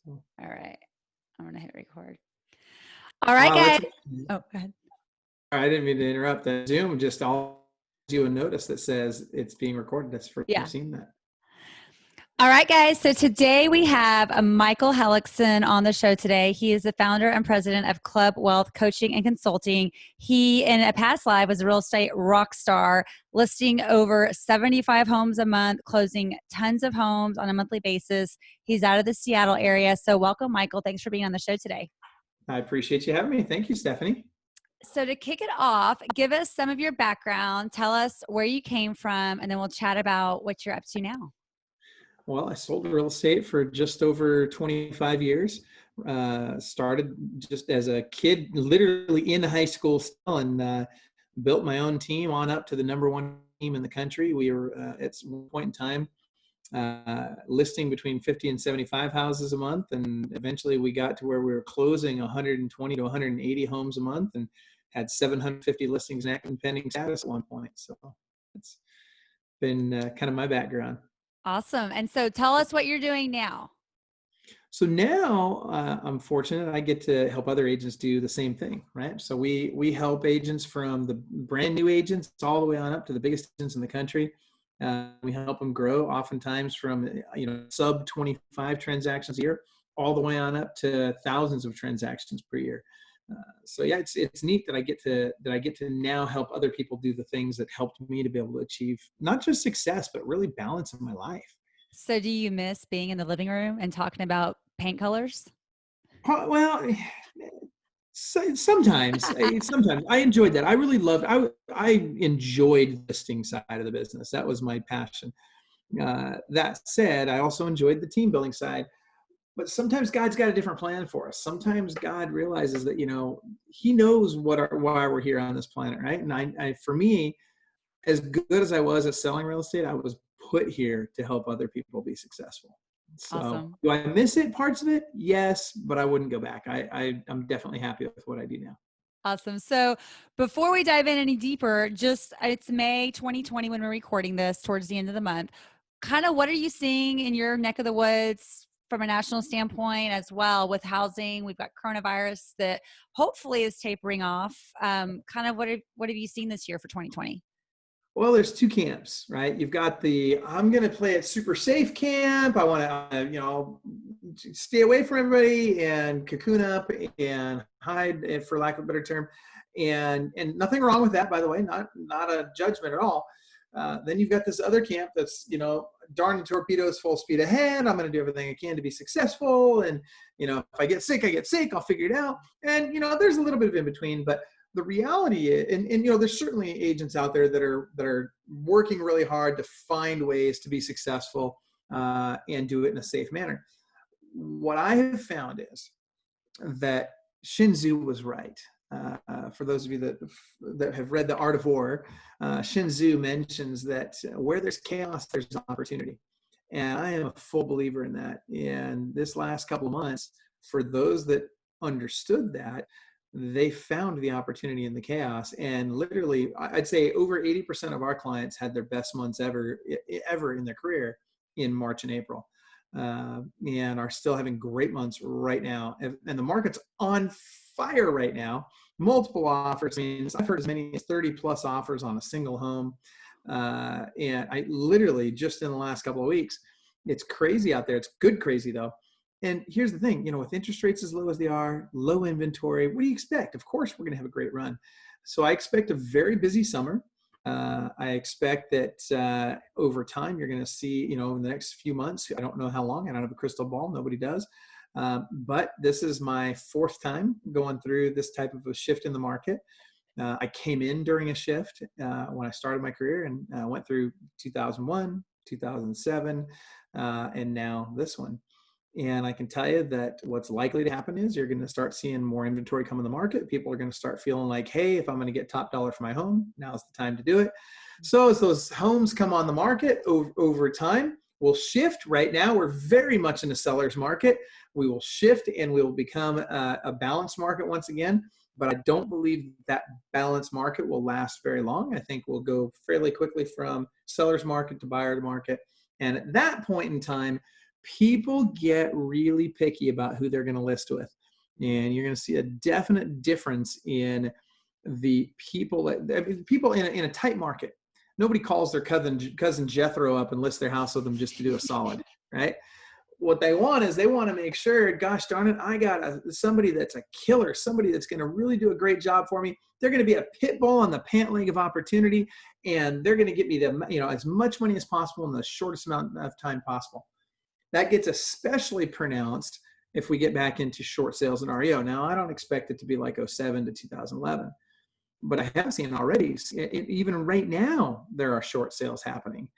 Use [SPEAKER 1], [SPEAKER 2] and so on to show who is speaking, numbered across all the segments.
[SPEAKER 1] So,
[SPEAKER 2] All right. I'm going to hit record. All right,
[SPEAKER 1] wow,
[SPEAKER 2] guys.
[SPEAKER 1] that's,
[SPEAKER 2] Oh, go ahead.
[SPEAKER 1] I didn't mean to interrupt. That Zoom just all you a notice that says it's being recorded. That's the first time
[SPEAKER 2] Yeah.
[SPEAKER 1] I've seen that.
[SPEAKER 2] All right, guys. So today we have a Michael Hellickson on the show today. He is the founder and president of Club Wealth Coaching and Consulting. He, in a past life, was a real estate rock star, listing over 75 homes a month, closing tons of homes on a monthly basis. He's out of the Seattle area. So welcome, Michael. Thanks for being on the show today.
[SPEAKER 1] I appreciate you having me. Thank you, Stephanie.
[SPEAKER 2] So to kick it off, give us some of your background. Tell us where you came from, and then we'll chat about what you're up to now.
[SPEAKER 1] Well, I sold real estate for just over 25 years. Started just as a kid, literally in high school still, and built my own team on up to the #1 team in the country. We were at one point in time listing between 50 and 75 houses a month, and eventually we got to where we were closing 120 to 180 homes a month, and had 750 listings in active and pending status at one point. So it's been kind of my background.
[SPEAKER 2] Awesome. And so tell us what you're doing now.
[SPEAKER 1] So now I'm fortunate I get to help other agents do the same thing, right? So we help agents from the brand new agents all the way on up to the biggest agents in the country. We help them grow, oftentimes from sub 25 transactions a year, all the way on up to thousands of transactions per year. So yeah, it's neat that I get to now help other people do the things that helped me to be able to achieve not just success, but really balance in my life.
[SPEAKER 2] So do you miss being in the living room and talking about paint colors?
[SPEAKER 1] Well, sometimes I enjoyed that. I really loved. I enjoyed the listing side of the business. That was my passion. That said, I also enjoyed the team building side. But sometimes God's got a different plan for us. Sometimes God realizes that He knows why we're here on this planet, right? And I for me, as good as I was at selling real estate, I was put here to help other people be successful. So
[SPEAKER 2] Awesome.
[SPEAKER 1] do I miss it? Parts of it? Yes, but I wouldn't go back. I'm definitely happy with what I do now.
[SPEAKER 2] Awesome. So before we dive in any deeper, it's May 2020 when we're recording this towards the end of the month. Kind of what are you seeing in your neck of the woods from a national standpoint as well with housing? We've got coronavirus that hopefully is tapering off. Kind of what have you seen this year for 2020?
[SPEAKER 1] Well, there's two camps, right? You've got the I'm going to play it super safe camp. I want to, stay away from everybody and cocoon up and hide, for lack of a better term. And nothing wrong with that, by the way, not a judgment at all. Then you've got this other camp that's, darn the torpedoes, full speed ahead. I'm going to do everything I can to be successful. And, if I get sick, I get sick. I'll figure it out. And, there's a little bit of in between, but the reality is, and there's certainly agents out there that are working really hard to find ways to be successful and do it in a safe manner. What I have found is that Shinzu was right. For those of you that have read The Art of War, Shinzu mentions that where there's chaos, there's opportunity. And I am a full believer in that. And this last couple of months, for those that understood that, they found the opportunity in the chaos. And literally, I'd say over 80% of our clients had their best months ever in their career in March and April. And are still having great months right now. And the market's on fire right now. Multiple offers. I mean, I've heard as many as 30 plus offers on a single home. And I literally just in the last couple of weeks, it's crazy out there. It's good crazy though. And here's the thing, with interest rates as low as they are, low inventory, what do you expect? Of course, we're going to have a great run. So I expect a very busy summer. I expect that over time, you're going to see, in the next few months, I don't know how long, I don't have a crystal ball, nobody does. But this is my fourth time going through this type of a shift in the market. I came in during a shift when I started my career and went through 2001, 2007, and now this one. And I can tell you that what's likely to happen is you're going to start seeing more inventory come in the market. People are going to start feeling like, hey, if I'm going to get top dollar for my home, now's the time to do it. So as those homes come on the market over time, we'll shift. Right now, we're very much in a seller's market. We will shift and we will become a balanced market once again. But I don't believe that balanced market will last very long. I think we'll go fairly quickly from seller's market to buyer market. And at that point in time, people get really picky about who they're going to list with. And you're going to see a definite difference in the people, people in a tight market. Nobody calls their cousin Jethro up and lists their house with them just to do a solid, right? What they want is they want to make sure, gosh darn it, I got somebody that's a killer, somebody that's going to really do a great job for me. They're going to be a pit bull on the pant leg of opportunity, and they're going to get me as much money as possible in the shortest amount of time possible. That gets especially pronounced if we get back into short sales and REO. Now, I don't expect it to be like 2007 to 2011, but I have seen already, even right now, there are short sales happening.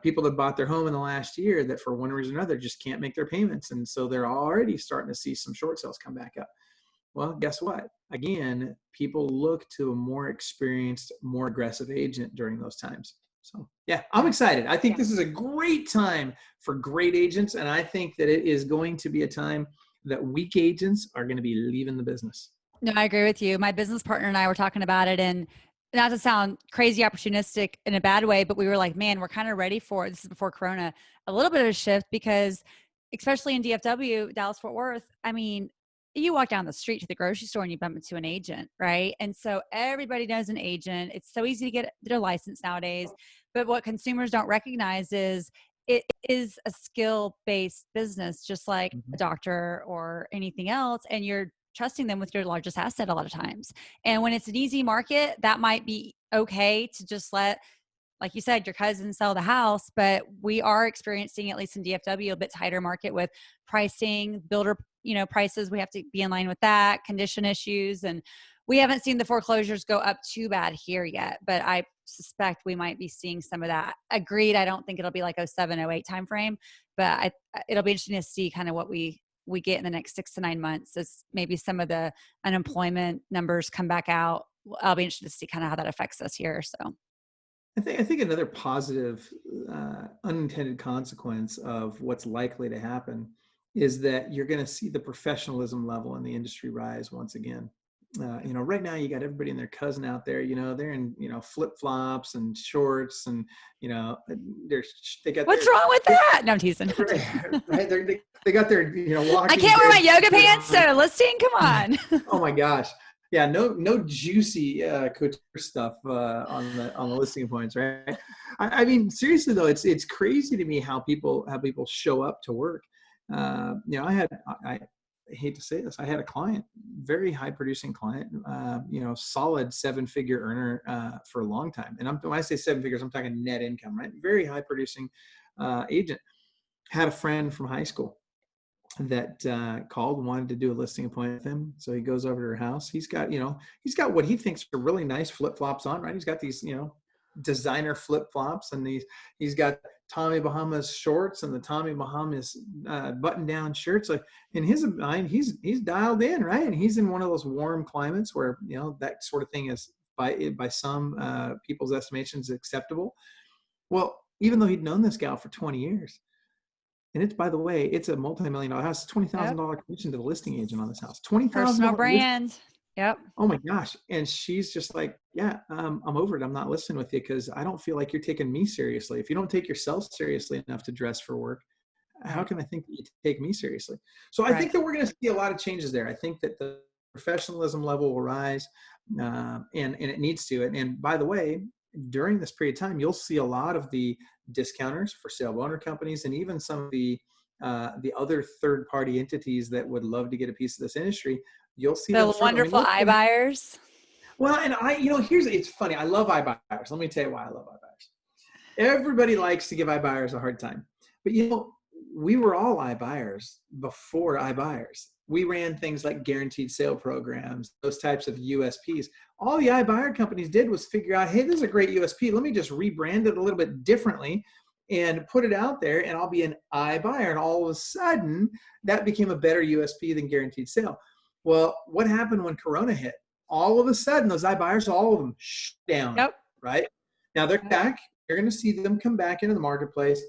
[SPEAKER 1] People that bought their home in the last year that for one reason or another just can't make their payments. And so they're already starting to see some short sales come back up. Well, guess what? Again, people look to a more experienced, more aggressive agent during those times. So yeah, I'm excited. I think this is a great time for great agents. And I think that it is going to be a time that weak agents are going to be leaving the business.
[SPEAKER 2] No, I agree with you. My business partner and I were talking about it, and not to sound crazy opportunistic in a bad way, but we were like, man, we're kind of ready for, this is before Corona, a little bit of a shift, because especially in DFW, Dallas Fort Worth, I mean, you walk down the street to the grocery store and you bump into an agent, right? And so everybody knows an agent. It's so easy to get their license nowadays. But what consumers don't recognize is it is a skill-based business, just like a doctor or anything else. And you're trusting them with your largest asset a lot of times. And when it's an easy market, that might be okay to just let, like you said, your cousin sell the house. But we are experiencing, at least in DFW, a bit tighter market with pricing, builder, prices. We have to be in line with that, condition issues. And we haven't seen the foreclosures go up too bad here yet, but I suspect we might be seeing some of that. Agreed. I don't think it'll be like 07, 08 timeframe, but it'll be interesting to see kind of what we get in the next 6 to 9 months as maybe some of the unemployment numbers come back out. I'll be interested to see kind of how that affects us here. So
[SPEAKER 1] I think another positive unintended consequence of what's likely to happen is that you're going to see the professionalism level in the industry rise once again. Right now you got everybody and their cousin out there, they're in, flip-flops and shorts and, they got
[SPEAKER 2] what's wrong with that? No, I'm teasing.
[SPEAKER 1] Right. They got their, walking.
[SPEAKER 2] I can't wear my yoga pants. So listing, come on.
[SPEAKER 1] Oh my gosh. Yeah. No juicy couture stuff on the listing points. Right. I mean, seriously though, it's crazy to me how people show up to work. I hate to say this, I had a client, very high producing client, solid 7-figure earner for a long time. And when I say 7 figures, I'm talking net income, right? Very high producing agent. Had a friend from high school that called, wanted to do a listing appointment with him. So he goes over to her house. He's got what he thinks are really nice flip-flops on, right? He's got these, designer flip-flops, and he's got Tommy Bahama's shorts and the Tommy Bahama's button-down shirts. Like in his mind, he's dialed in, right? And he's in one of those warm climates where that sort of thing is by some people's estimations acceptable. Well, even though he'd known this gal for 20 years, and it's, by the way, it's a multi-million-dollar house, $20,000 commission to the listing agent on this house. $20,000
[SPEAKER 2] personal brand. Yep.
[SPEAKER 1] Oh my gosh. And she's just like, yeah, I'm over it. I'm not listening with you because I don't feel like you're taking me seriously. If you don't take yourself seriously enough to dress for work, how can I think that you take me seriously? So I think that we're going to see a lot of changes there. I think that the professionalism level will rise, and it needs to. And by the way, during this period of time, you'll see a lot of the discounters, for sale by owner companies, and even some of the other third-party entities that would love to get a piece of this industry. You'll see
[SPEAKER 2] the wonderful iBuyers.
[SPEAKER 1] Well, and it's funny. I love iBuyers. Let me tell you why I love iBuyers. Everybody likes to give iBuyers a hard time, but we were all iBuyers before iBuyers. We ran things like guaranteed sale programs, those types of USPs. All the iBuyer companies did was figure out, hey, this is a great USP. Let me just rebrand it a little bit differently and put it out there, and I'll be an iBuyer. And all of a sudden, that became a better USP than guaranteed sale. Well, what happened when Corona hit? All of a sudden, those iBuyers, all of them shut down, right? Now they're back. You're going to see them come back into the marketplace.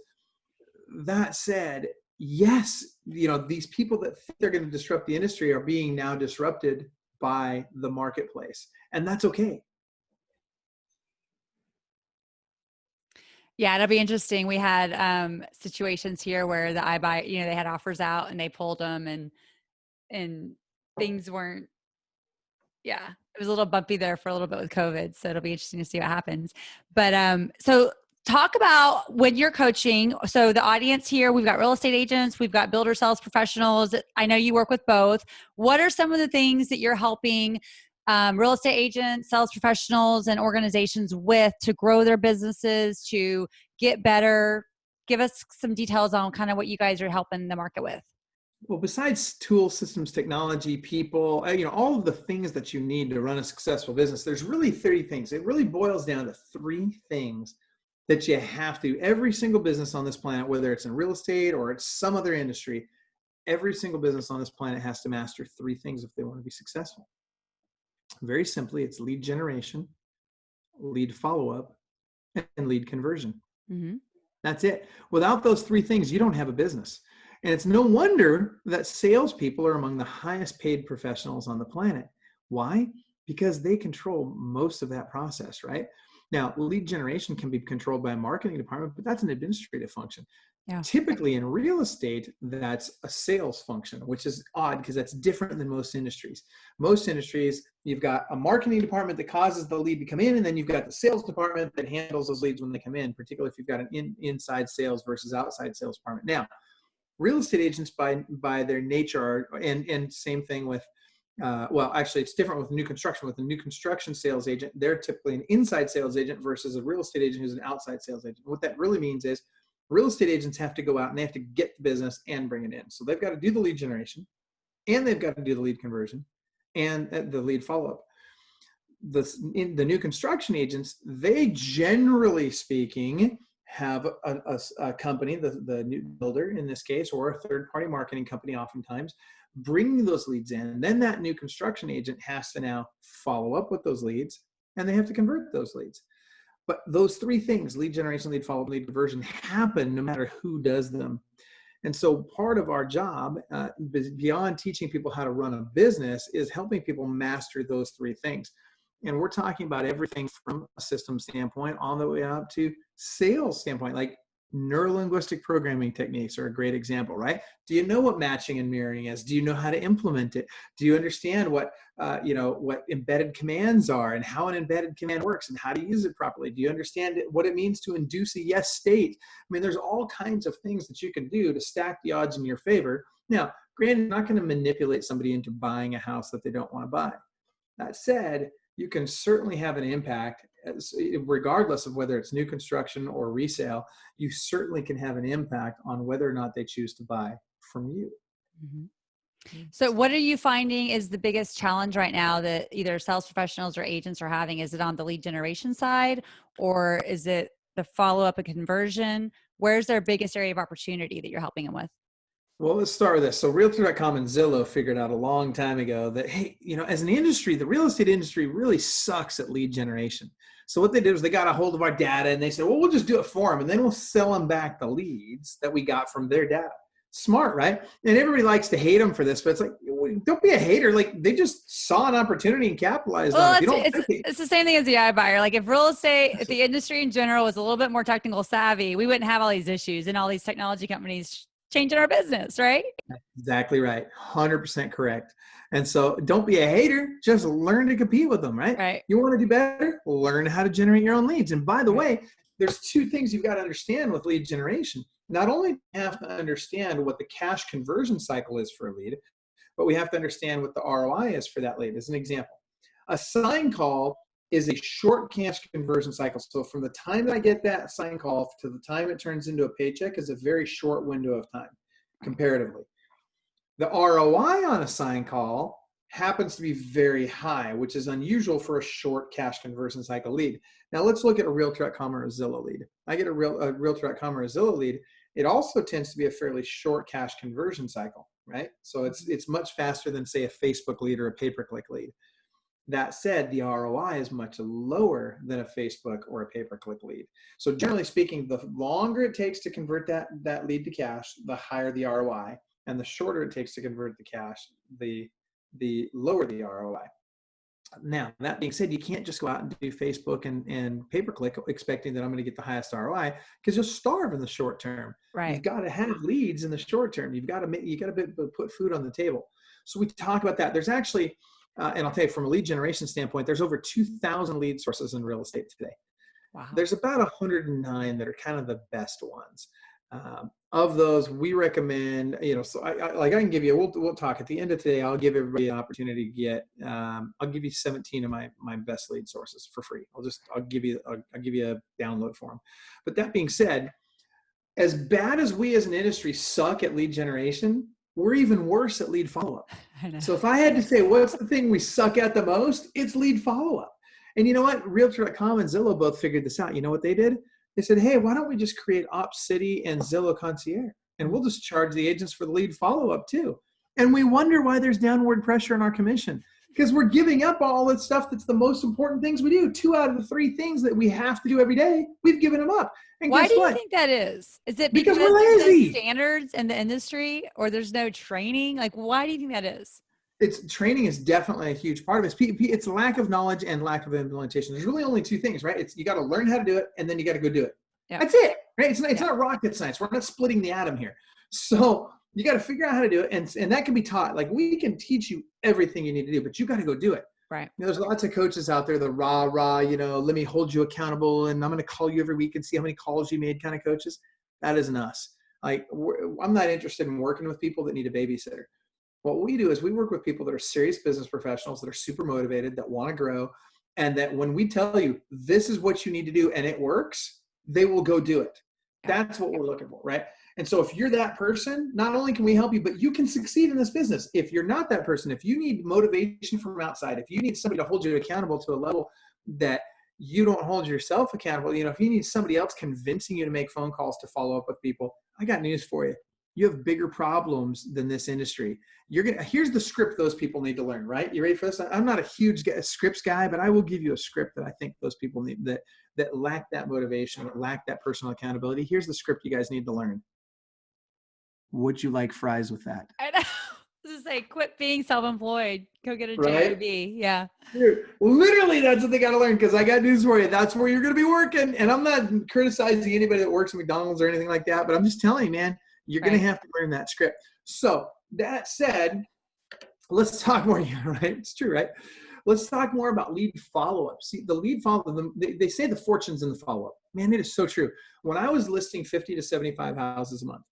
[SPEAKER 1] That said, yes, these people that think they're going to disrupt the industry are being now disrupted by the marketplace. And that's okay.
[SPEAKER 2] Yeah, it'll be interesting. We had situations here where the iBuy, they had offers out and they pulled them, and things weren't. Yeah, it was a little bumpy there for a little bit with COVID, so it'll be interesting to see what happens. But so talk about when you're coaching. So the audience here, we've got real estate agents, we've got builder sales professionals. I know you work with both. What are some of the things that you're helping real estate agents, sales professionals, and organizations with to grow their businesses, to get better? Give us some details on kind of what you guys are helping the market with.
[SPEAKER 1] Well, besides tools, systems, technology, people, all of the things that you need to run a successful business, there's really 30 things. It really boils down to 3 things that you have to. Every single business on this planet, whether it's in real estate or it's some other industry, every single business on this planet has to master 3 things if they want to be successful. Very simply, it's lead generation, lead follow-up, and lead conversion.
[SPEAKER 2] Mm-hmm.
[SPEAKER 1] That's it. Without those 3 things, you don't have a business. And it's no wonder that salespeople are among the highest paid professionals on the planet. Why? Because they control most of that process, right? Now, lead generation can be controlled by a marketing department, but that's an administrative function.
[SPEAKER 2] Yeah.
[SPEAKER 1] Typically in real estate, that's a sales function, which is odd because that's different than most industries. Most industries, you've got a marketing department that causes the lead to come in, and then you've got the sales department that handles those leads when they come in, particularly if you've got an inside sales versus outside sales department. Now, real estate agents by their nature are, and same thing with, well, actually it's different with new construction. With a new construction sales agent, they're typically an inside sales agent versus a real estate agent who's an outside sales agent. What that really means is real estate agents have to go out and they have to get the business and bring it in. So they've got to do the lead generation, and they've got to do the lead conversion and the lead follow-up. The new construction agents, they generally speaking have a company, the new builder in this case, or a third-party marketing company oftentimes, bring those leads in. And then that new construction agent has to now follow up with those leads, and they have to convert those leads. But those 3 things, lead generation, lead follow-up, lead conversion, happen no matter who does them. And so part of our job, beyond teaching people how to run a business, is helping people master those 3 things. And we're talking about everything from a system standpoint all the way up to sales standpoint, like neurolinguistic programming techniques are a great example, right? Do you know what matching and mirroring is? Do you know how to implement it? Do you understand what embedded commands are and how an embedded command works and how to use it properly? Do you understand what it means to induce a yes state? I mean, there's all kinds of things that you can do to stack the odds in your favor. Now, granted, you're not going to manipulate somebody into buying a house that they don't want to buy. That said, you can certainly have an impact, regardless of whether it's new construction or resale. You certainly can have an impact on whether or not they choose to buy from you.
[SPEAKER 2] Mm-hmm. So what are you finding is the biggest challenge right now that either sales professionals or agents are having? Is it on the lead generation side, or is it the follow-up and conversion? Where's their biggest area of opportunity that you're helping them with?
[SPEAKER 1] Well, let's start with this. So Realtor.com and Zillow figured out a long time ago that, hey, as an industry, the real estate industry really sucks at lead generation. So what they did was they got a hold of our data and they said, well, we'll just do it for them. And then we'll sell them back the leads that we got from their data. Smart, right? And everybody likes to hate them for this, but it's like, don't be a hater. Like, they just saw an opportunity and capitalized on it.
[SPEAKER 2] It's the same thing as the iBuyer. Like, if real estate, if the industry in general was a little bit more technical savvy, we wouldn't have all these issues and all these technology companies changing our business, right?
[SPEAKER 1] Exactly right. 100% correct. And so don't be a hater, just learn to compete with them, right?
[SPEAKER 2] Right.
[SPEAKER 1] You want to do better? Learn how to generate your own leads. And by the way, there's 2 things you've got to understand with lead generation. Not only do you have to understand what the cash conversion cycle is for a lead, but we have to understand what the ROI is for that lead. As an example, a sign call is a short cash conversion cycle. So from the time that I get that sign call to the time it turns into a paycheck is a very short window of time comparatively. The ROI on a sign call happens to be very high, which is unusual for a short cash conversion cycle lead. Now let's look at a Realtor.com or a Zillow lead. I get a Realtor.com or a Zillow lead. It also tends to be a fairly short cash conversion cycle, right? So it's much faster than, say, a Facebook lead or a pay-per-click lead. That said, the ROI is much lower than a Facebook or a pay-per-click lead. So generally speaking, the longer it takes to convert that lead to cash, the higher the ROI. And the shorter it takes to convert the cash, the lower the ROI. Now, that being said, you can't just go out and do Facebook and pay-per-click expecting that I'm going to get the highest ROI, because you'll starve in the short term. You've
[SPEAKER 2] Right.
[SPEAKER 1] got to have leads in the short term. You got to put food on the table. So we talk about that. There's actually, and I'll tell you from a lead generation standpoint, there's over 2,000 lead sources in real estate today.
[SPEAKER 2] Wow.
[SPEAKER 1] There's about 109 that are kind of the best ones. Of those, we recommend, so I can give you, we'll talk at the end of today. I'll give everybody an opportunity to get, I'll give you 17 of my best lead sources for free. I'll give you a download for them. But that being said, as bad as we as an industry suck at lead generation, we're even worse at lead follow-up.
[SPEAKER 2] I know.
[SPEAKER 1] So if I had to say, what's the thing we suck at the most? It's lead follow-up. And you know what? Realtor.com and Zillow both figured this out. You know what they did? They said, hey, why don't we just create OpsCity and Zillow Concierge? And we'll just charge the agents for the lead follow-up too. And we wonder why there's downward pressure on our commission, because we're giving up all that stuff that's the most important things we do. 2 out of the 3 things that we have to do every day, we've given them up. And
[SPEAKER 2] Why
[SPEAKER 1] guess
[SPEAKER 2] do you
[SPEAKER 1] what?
[SPEAKER 2] think that is? Is it
[SPEAKER 1] Because
[SPEAKER 2] because
[SPEAKER 1] we're
[SPEAKER 2] there's no
[SPEAKER 1] lazy.
[SPEAKER 2] standards in the industry, or there's no training? Like, why do you think that is?
[SPEAKER 1] It's training is definitely a huge part of it. It's lack of knowledge and lack of implementation. There's really only 2 things, right? It's you got to learn how to do it, and then you got to go do it.
[SPEAKER 2] Yeah.
[SPEAKER 1] That's it, right? It's not rocket science. We're not splitting the atom here. So you got to figure out how to do it, and that can be taught. Like, we can teach you everything you need to do, but you got to go do it.
[SPEAKER 2] Right.
[SPEAKER 1] There's lots of coaches out there, the rah, let me hold you accountable, and I'm going to call you every week and see how many calls you made kind of coaches. That isn't us. Like, I'm not interested in working with people that need a babysitter. What we do is we work with people that are serious business professionals, that are super motivated, that want to grow, and that when we tell you this is what you need to do and it works, they will go do it. That's what we're looking for, right? And so if you're that person, not only can we help you, but you can succeed in this business. If you're not that person, if you need motivation from outside, if you need somebody to hold you accountable to a level that you don't hold yourself accountable, if you need somebody else convincing you to make phone calls to follow up with people, I got news for you. You have bigger problems than this industry. Here's the script those people need to learn, right? You ready for this? I'm not a huge scripts guy, but I will give you a script that I think those people need that lack that motivation, that lack that personal accountability. Here's the script you guys need to learn. Would you like fries with that?
[SPEAKER 2] I know. Just say, quit being self-employed. Go get a
[SPEAKER 1] Right?
[SPEAKER 2] job. Yeah.
[SPEAKER 1] Dude, literally, that's what they got to learn, because I got news for you. That's where you're going to be working. And I'm not criticizing anybody that works at McDonald's or anything like that, but I'm just telling you, man, you're going to have to learn that script. So that said, let's talk more, right? It's true, right? Let's talk more about lead follow-up. See, the lead follow-up, they say the fortune's in the follow-up. Man, it is so true. When I was listing 50 to 75 houses a month,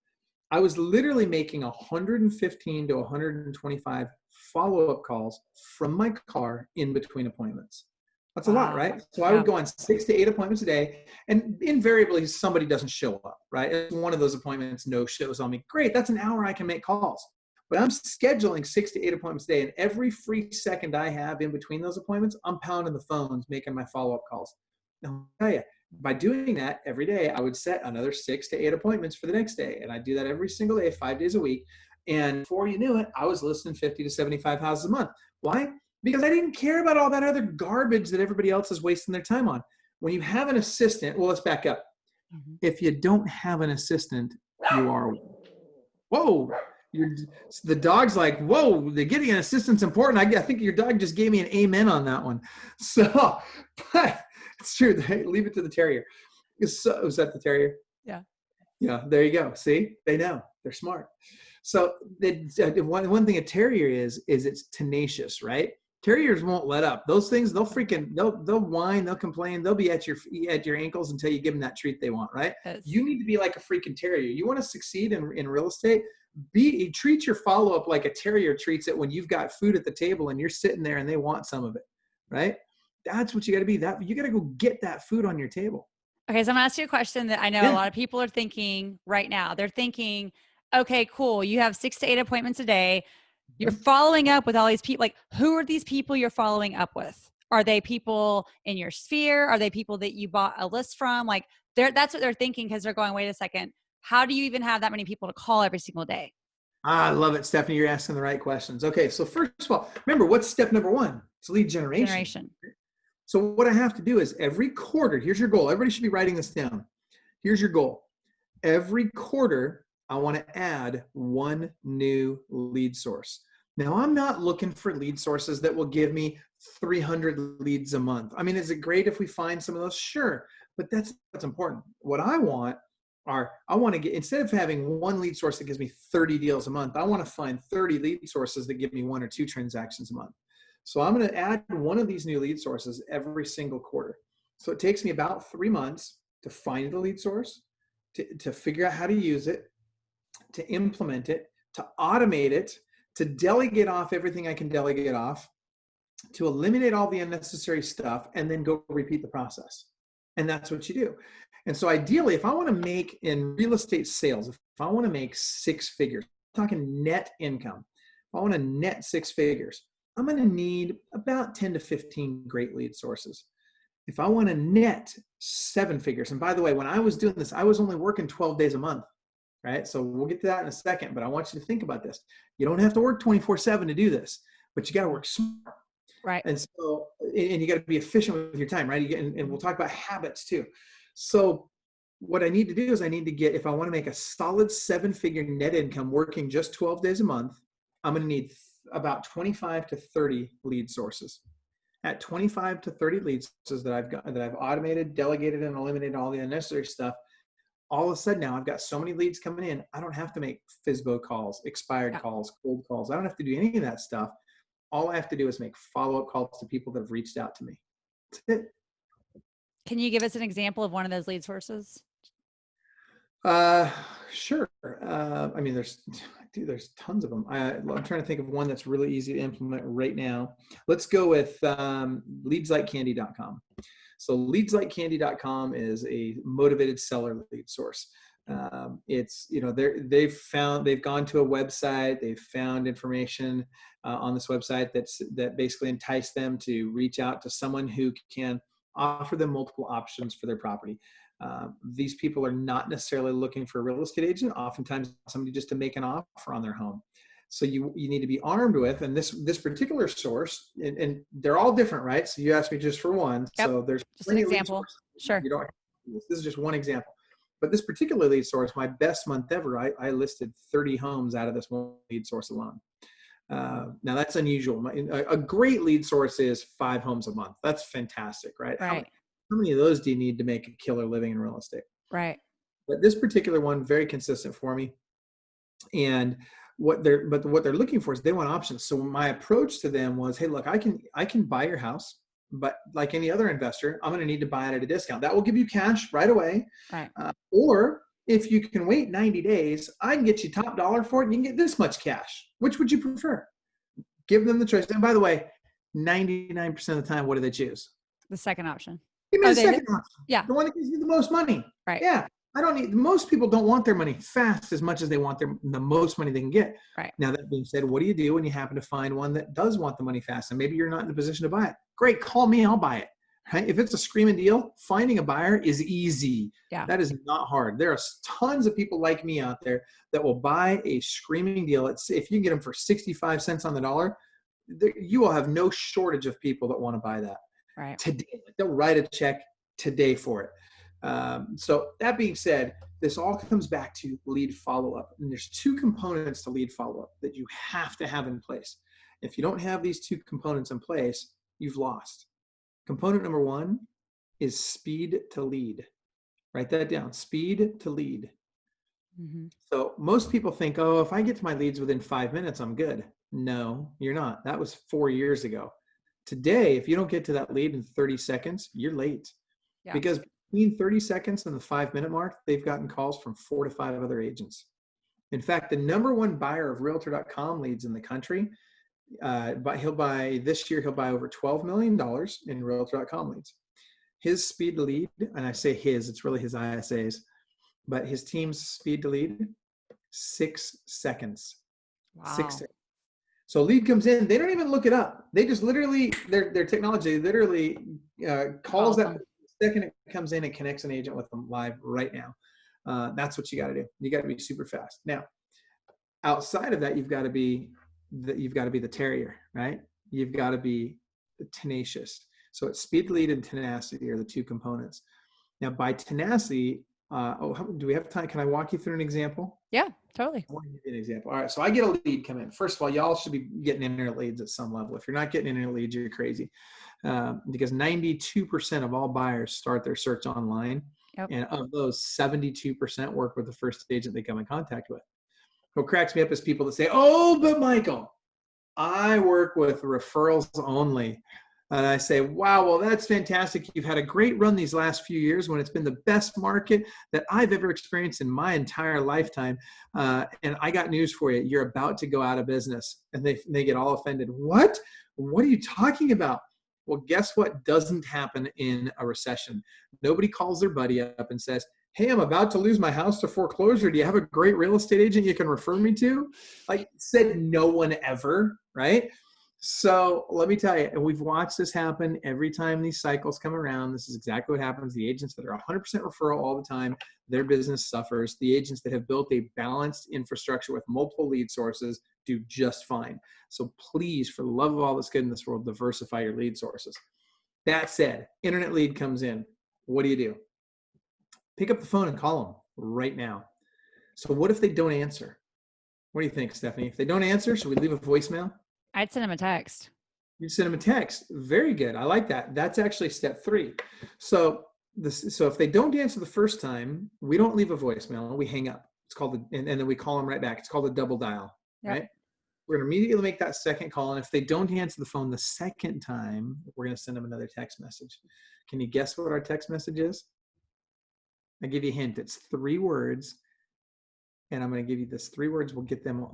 [SPEAKER 1] I was literally making 115 to 125 follow-up calls from my car in between appointments. That's a lot, right? So I would go on 6 to 8 appointments a day, and invariably somebody doesn't show up, right? If one of those appointments no shows on me, great, that's an hour I can make calls. But I'm scheduling 6 to 8 appointments a day, and every free second I have in between those appointments, I'm pounding the phones, making my follow-up calls. Now, I'll tell you, by doing that every day, I would set another 6 to 8 appointments for the next day. And I do that every single day, 5 days a week. And before you knew it, I was listing 50 to 75 houses a month. Why? Because I didn't care about all that other garbage that everybody else is wasting their time on. When you have an assistant, well, let's back up. If you don't have an assistant, you are, whoa. The dog's like, whoa, the getting an assistant's important. I think your dog just gave me an amen on that one. So, but it's true. Leave it to the terrier. So, was that the terrier?
[SPEAKER 2] Yeah.
[SPEAKER 1] Yeah, there you go. See, they know. They're smart. So one thing a terrier is it's tenacious, right? Terriers won't let up. Those things, they'll whine, they'll complain, they'll be at your ankles until you give them that treat they want, right?
[SPEAKER 2] Yes.
[SPEAKER 1] You need to be like a freaking terrier. You want to succeed in real estate, treat your follow-up like a terrier treats it when you've got food at the table and you're sitting there and they want some of it, right? That's what you got to be. You got to go get that food on your table.
[SPEAKER 2] Okay, so I'm gonna ask you a question that I know a lot of people are thinking right now. They're thinking, okay, cool. You have 6 to 8 appointments a day. You're following up with all these people. Like, who are these people you're following up with? Are they people in your sphere? Are they people that you bought a list from? Like, that's what they're thinking, because they're going, wait a second. How do you even have that many people to call every single day?
[SPEAKER 1] I love it, Stephanie. You're asking the right questions. Okay, so first of all, remember, what's step number 1? It's lead generation. So what I have to do is every quarter, here's your goal. Everybody should be writing this down. Here's your goal. Every quarter, I want to add 1 new lead source. Now, I'm not looking for lead sources that will give me 300 leads a month. I mean, is it great if we find some of those? Sure, but that's important. What I want I want to get, instead of having one lead source that gives me 30 deals a month, I want to find 30 lead sources that give me 1 or 2 transactions a month. So I'm going to add one of these new lead sources every single quarter. So it takes me about 3 months to find the lead source, to figure out how to use it, to implement it, to automate it, to delegate off everything I can delegate off, to eliminate all the unnecessary stuff, and then go repeat the process. And that's what you do. And so ideally, if I want to make in real estate sales, if I want to make 6 figures, I'm talking net income, if I want to net 6 figures, I'm going to need about 10 to 15 great lead sources. If I want to net 7 figures, and by the way, when I was doing this, I was only working 12 days a month, right? So we'll get to that in a second, but I want you to think about this. You don't have to work 24/7 to do this, but you got to work smart.
[SPEAKER 2] Right.
[SPEAKER 1] And so, and you got to be efficient with your time, right? And we'll talk about habits too. So what I need to do is I need to get, if I want to make a solid 7-figure net income working just 12 days a month, I'm going to need about 25 to 30 lead sources. At 25 to 30 lead sources that I've automated, delegated, and eliminated all the unnecessary stuff, all of a sudden now I've got so many leads coming in, I don't have to make FSBO calls, expired calls, cold calls. I don't have to do any of that stuff. All I have to do is make follow-up calls to people that have reached out to me. That's it.
[SPEAKER 2] Can you give us an example of one of those lead sources?
[SPEAKER 1] Sure. I mean, there's tons of them. I'm trying to think of one that's really easy to implement right now. Let's go with leadslikecandy.com. So leadslikecandy.com is a motivated seller lead source. It's, they've gone to a website, they've found information on this website that basically entice them to reach out to someone who can offer them multiple options for their property. These people are not necessarily looking for a real estate agent, oftentimes somebody just to make an offer on their home. So you need to be armed with, and this particular source, and they're all different, right? So you asked me just for one.
[SPEAKER 2] Yep.
[SPEAKER 1] So there's
[SPEAKER 2] just an example. Sure.
[SPEAKER 1] You don't. This is just one example. But this particular lead source, my best month ever, I listed 30 homes out of this one lead source alone. Now that's unusual. A great lead source is 5 homes a month. That's fantastic, right?
[SPEAKER 2] Right.
[SPEAKER 1] How many of those do you need to make a killer living in real estate?
[SPEAKER 2] Right.
[SPEAKER 1] But this particular one, very consistent for me. And what they're looking for is they want options. So my approach to them was, hey, look, I can buy your house, but like any other investor, I'm going to need to buy it at a discount. That will give you cash right away.
[SPEAKER 2] Right.
[SPEAKER 1] Or if you can wait 90 days, I can get you top dollar for it and you can get this much cash. Which would you prefer? Give them the choice. And by the way, 99% of the time, what do they choose?
[SPEAKER 2] The second option.
[SPEAKER 1] Give me the second option.
[SPEAKER 2] Yeah.
[SPEAKER 1] The one that gives you the most money.
[SPEAKER 2] Right.
[SPEAKER 1] Yeah. Most people don't want their money fast as much as they want the most money they can get.
[SPEAKER 2] Right.
[SPEAKER 1] Now, that being said, what do you do when you happen to find one that does want the money fast and maybe you're not in a position to buy it? Great. Call me. I'll buy it. Right? If it's a screaming deal, finding a buyer is easy.
[SPEAKER 2] Yeah.
[SPEAKER 1] That is not hard. There are tons of people like me out there that will buy a screaming deal. If you can get them for 65 cents on the dollar, you will have no shortage of people that want to buy that.
[SPEAKER 2] Right.
[SPEAKER 1] Today, they'll write a check today for it. So that being said, this all comes back to lead follow-up. And there's 2 components to lead follow-up that you have to have in place. If you don't have these 2 components in place, you've lost. Component number 1 is speed to lead. Write that down, speed to lead. Mm-hmm. So most people think, oh, if I get to my leads within 5 minutes, I'm good. No, you're not. That was 4 years ago. Today, if you don't get to that lead in 30 seconds, you're late. Yeah. Because between 30 seconds and the 5-minute mark, they've gotten calls from 4 to 5 other agents. In fact, the number 1 buyer of Realtor.com leads in the country, he'll buy over $12 million in Realtor.com leads. His speed to lead, and I say his, it's really his ISAs, but his team's speed to lead, 6 seconds. Wow. 6 seconds. So lead comes in, they don't even look it up. They just literally, their technology literally calls that. The second it comes in, it connects an agent with them live right now. That's what you got to do. You got to be super fast. Now, outside of that, you've got to be the terrier, right? You've got to be tenacious. So it's speed, lead, and tenacity are the 2 components. Now, by tenacity, do we have time? Can I walk you through an example?
[SPEAKER 2] Yeah, totally.
[SPEAKER 1] I want to give you an example. All right, so I get a lead come in. First of all, y'all should be getting internet leads at some level. If you're not getting internet leads, you're crazy. Because 92% of all buyers start their search online.
[SPEAKER 2] Yep.
[SPEAKER 1] And of those, 72% work with the first agent they come in contact with. What cracks me up is people that say, oh, but Michael, I work with referrals only. And I say, wow, well, that's fantastic. You've had a great run these last few years when it's been the best market that I've ever experienced in my entire lifetime. And I got news for you. You're about to go out of business. And they get all offended. What? What are you talking about? Well, guess what doesn't happen in a recession? Nobody calls their buddy up and says, hey, I'm about to lose my house to foreclosure. Do you have a great real estate agent you can refer me to? Like, said no one ever, right? So let me tell you, and we've watched this happen every time these cycles come around. This is exactly what happens. The agents that are 100% referral all the time, their business suffers. The agents that have built a balanced infrastructure with multiple lead sources do just fine. So please, for the love of all that's good in this world, diversify your lead sources. That said, internet lead comes in. What do? Pick up the phone and call them right now. So what if they don't answer? What do you think, Stephanie? If they don't answer, should we leave a voicemail?
[SPEAKER 2] I'd send them a text.
[SPEAKER 1] You send them a text. Very good. I like that. That's actually step 3. So if they don't answer the first time, we don't leave a voicemail. We hang up. It's called and then we call them right back. It's called a double dial,
[SPEAKER 2] Yep.
[SPEAKER 1] right? We're going to immediately make that second call. And if they don't answer the phone the second time, we're going to send them another text message. Can you guess what our text message is? I'll give you a hint. It's 3 words. And I'm going to give you this 3 words. We'll get them.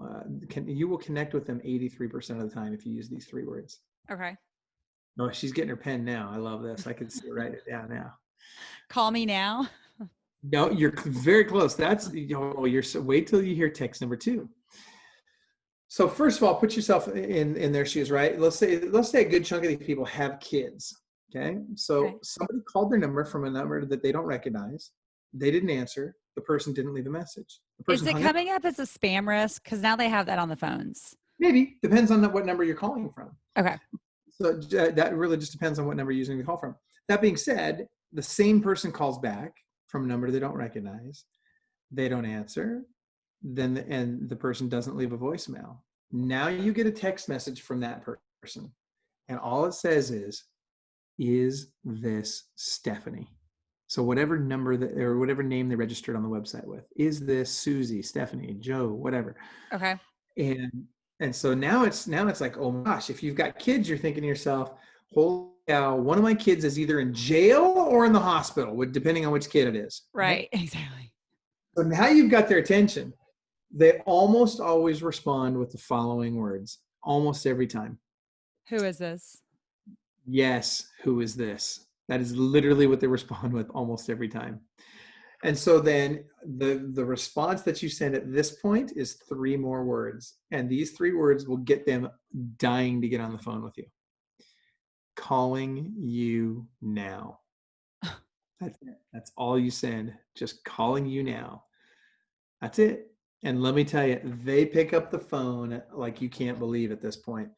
[SPEAKER 1] You will connect with them 83% of the time if you use these 3 words.
[SPEAKER 2] Okay.
[SPEAKER 1] No, she's getting her pen now. I love this. I can see her write it down now.
[SPEAKER 2] Call me now.
[SPEAKER 1] No, you're very close. You're so. Wait till you hear text number 2. So first of all, put yourself in their shoes, right? Let's say a good chunk of these people have kids. Okay, so somebody called their number from a number that they don't recognize. They didn't answer. The person didn't leave a message.
[SPEAKER 2] Is it coming up as a spam risk? Because now they have that on the phones.
[SPEAKER 1] Maybe. Depends on what number you're calling from.
[SPEAKER 2] Okay.
[SPEAKER 1] So that really just depends on what number you're using to call from. That being said, the same person calls back from a number they don't recognize. They don't answer. And the person doesn't leave a voicemail. Now you get a text message from that person. And all it says is this Stephanie? So whatever number or whatever name they registered on the website with, is this Susie, Stephanie, Joe, whatever.
[SPEAKER 2] Okay.
[SPEAKER 1] And so now it's like, oh my gosh, if you've got kids, you're thinking to yourself, holy cow, one of my kids is either in jail or in the hospital, depending on which kid it is.
[SPEAKER 2] Right. Exactly.
[SPEAKER 1] So now you've got their attention. They almost always respond with the following words, almost every time.
[SPEAKER 2] Who is this?
[SPEAKER 1] Yes, who is this? That is literally what they respond with almost every time. And so then the response that you send at this point is 3 more words. And these 3 words will get them dying to get on the phone with you. Calling you now. That's it. That's all you send. Just calling you now. That's it. And let me tell you, they pick up the phone like you can't believe at this point.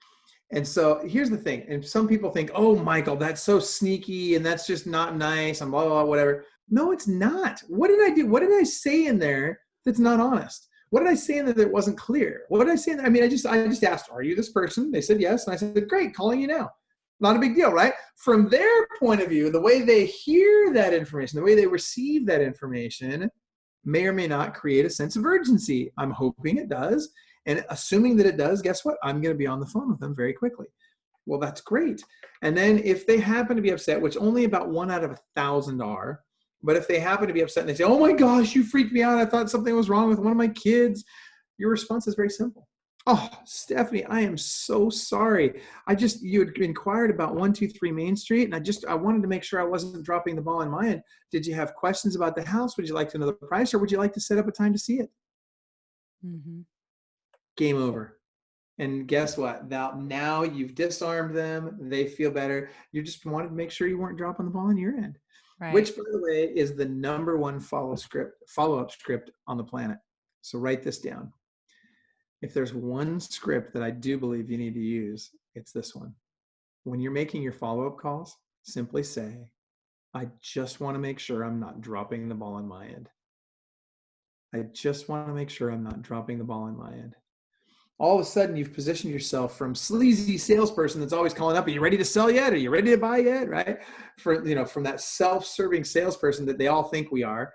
[SPEAKER 1] And so here's the thing. And some people think, oh, Michael, that's so sneaky and that's just not nice and blah, blah, blah, whatever. No, it's not. What did I do? What did I say in there that's not honest? What did I say in there that wasn't clear? What did I say in there? I mean, I just asked, are you this person? They said yes. And I said, great, calling you now. Not a big deal, right? From their point of view, the way they hear that information, the way they receive that information may or may not create a sense of urgency. I'm hoping it does. And assuming that it does, guess what? I'm going to be on the phone with them very quickly. Well, that's great. And then if they happen to be upset, which only about 1 out of 1,000 are, but if they happen to be upset and they say, oh my gosh, you freaked me out. I thought something was wrong with one of my kids. Your response is very simple. Oh, Stephanie, I am so sorry. You had inquired about 123 Main Street, and I wanted to make sure I wasn't dropping the ball on my end. Did you have questions about the house? Would you like to know the price, or would you like to set up a time to see it?
[SPEAKER 2] Mm-hmm.
[SPEAKER 1] Game over. And guess what? Now you've disarmed them. They feel better. You just wanted to make sure you weren't dropping the ball on your end. Right. Which, by the way, is the number 1 follow-up script on the planet. So write this down. If there's one script that I do believe you need to use, it's this one. When you're making your follow-up calls, simply say, I just want to make sure I'm not dropping the ball on my end. I just want to make sure I'm not dropping the ball on my end. All of a sudden, you've positioned yourself from sleazy salesperson that's always calling up, are you ready to sell yet? Are you ready to buy yet? Right? From that self-serving salesperson that they all think we are,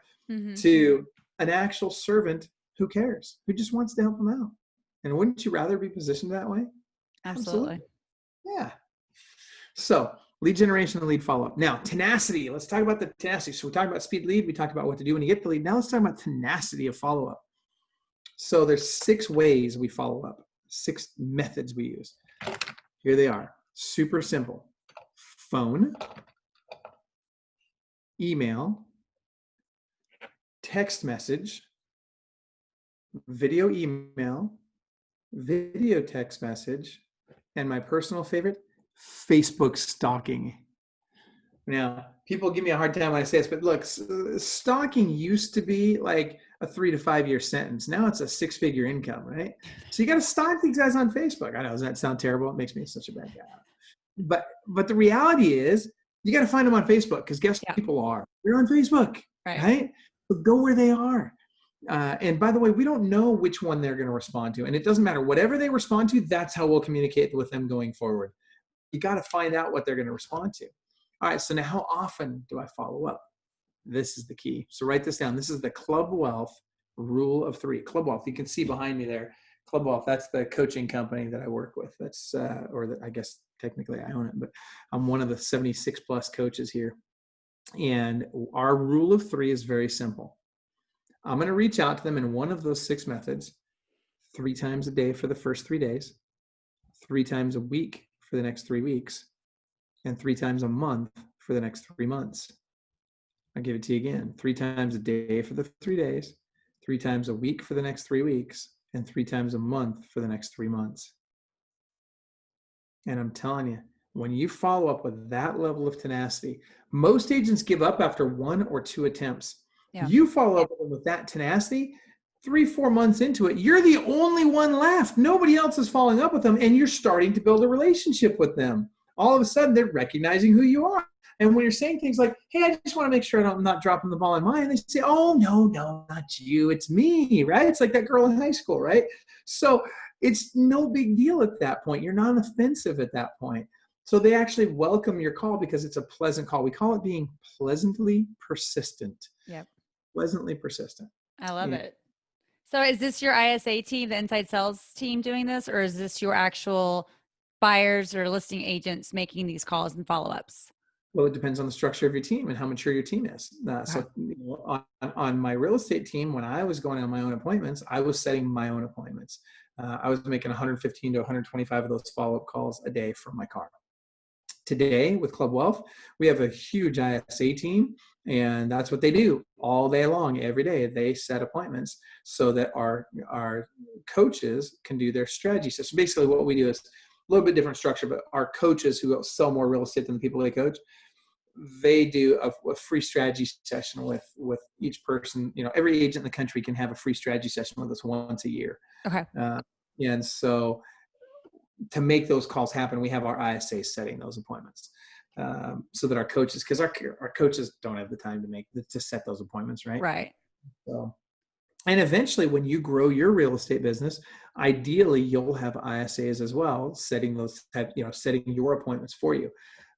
[SPEAKER 1] to an actual servant who cares, who just wants to help them out. And wouldn't you rather be positioned that way?
[SPEAKER 2] Absolutely.
[SPEAKER 1] Yeah. So lead generation and lead follow-up. Now, tenacity. Let's talk about the tenacity. So we talked about speed lead. We talked about what to do when you get the lead. Now let's talk about tenacity of follow-up. So there's 6 ways we follow up, 6 methods we use. Here they are. Super simple. Phone, email, text message, video email, video text message, and my personal favorite, Facebook stalking. Now, people give me a hard time when I say this, but look, stalking used to be like a 3 to 5 year sentence. Now it's a 6-figure income, right? So you got to stalk these guys on Facebook. I know, does that sound terrible? It makes me such a bad guy. But the reality is, you got to find them on Facebook, because guess what people are? They're on Facebook, right? So go where they are. And by the way, we don't know which one they're going to respond to. And it doesn't matter. Whatever they respond to, that's how we'll communicate with them going forward. You got to find out what they're going to respond to. All right, so now how often do I follow up? This is the key. So write this down. This is the Club Wealth rule of 3. Club Wealth, you can see behind me there. Club Wealth, that's the coaching company that I work with. That's, I guess technically I own it, but I'm one of the 76 plus coaches here. And our rule of 3 is very simple. I'm going to reach out to them in one of those 6 methods 3 times a day for the first 3 days, 3 times a week for the next 3 weeks, and 3 times a month for the next 3 months. I'll give it to you again. 3 times a day for the 3 days, 3 times a week for the next 3 weeks, and 3 times a month for the next 3 months. And I'm telling you, when you follow up with that level of tenacity, most agents give up after 1 or 2 attempts. Yeah. You follow up with that tenacity, 3-4 months into it, you're the only one left. Nobody else is following up with them, and you're starting to build a relationship with them. All of a sudden, they're recognizing who you are. And when you're saying things like, hey, I just want to make sure I'm not dropping the ball on mine, they say, oh, no, not you. It's me, right? It's like that girl in high school, right? So it's no big deal at that point. You're not offensive at that point. So they actually welcome your call because it's a pleasant call. We call it being pleasantly persistent.
[SPEAKER 2] Yep.
[SPEAKER 1] Pleasantly persistent.
[SPEAKER 2] I love it. So is this your ISA team, the inside sales team doing this, or is this your actual buyers or listing agents making these calls and follow-ups?
[SPEAKER 1] Well, it depends on the structure of your team and how mature your team is. So on my real estate team, when I was going on my own appointments, I was setting my own appointments. I was making 115 to 125 of those follow-up calls a day from my car. Today with Club Wealth, we have a huge ISA team, and that's what they do all day long, every day. They set appointments so that our coaches can do their strategy. So basically what we do is a little bit different structure, but our coaches who sell more real estate than the people they coach, they do a free strategy session with each person. Every agent in the country can have a free strategy session with us once a year.
[SPEAKER 2] Okay.
[SPEAKER 1] And so to make those calls happen, we have our ISAs setting those appointments so that our coaches, because our coaches don't have the time to set those appointments, right?
[SPEAKER 2] Right.
[SPEAKER 1] So, and eventually when you grow your real estate business, ideally you'll have ISAs as well, setting your appointments for you.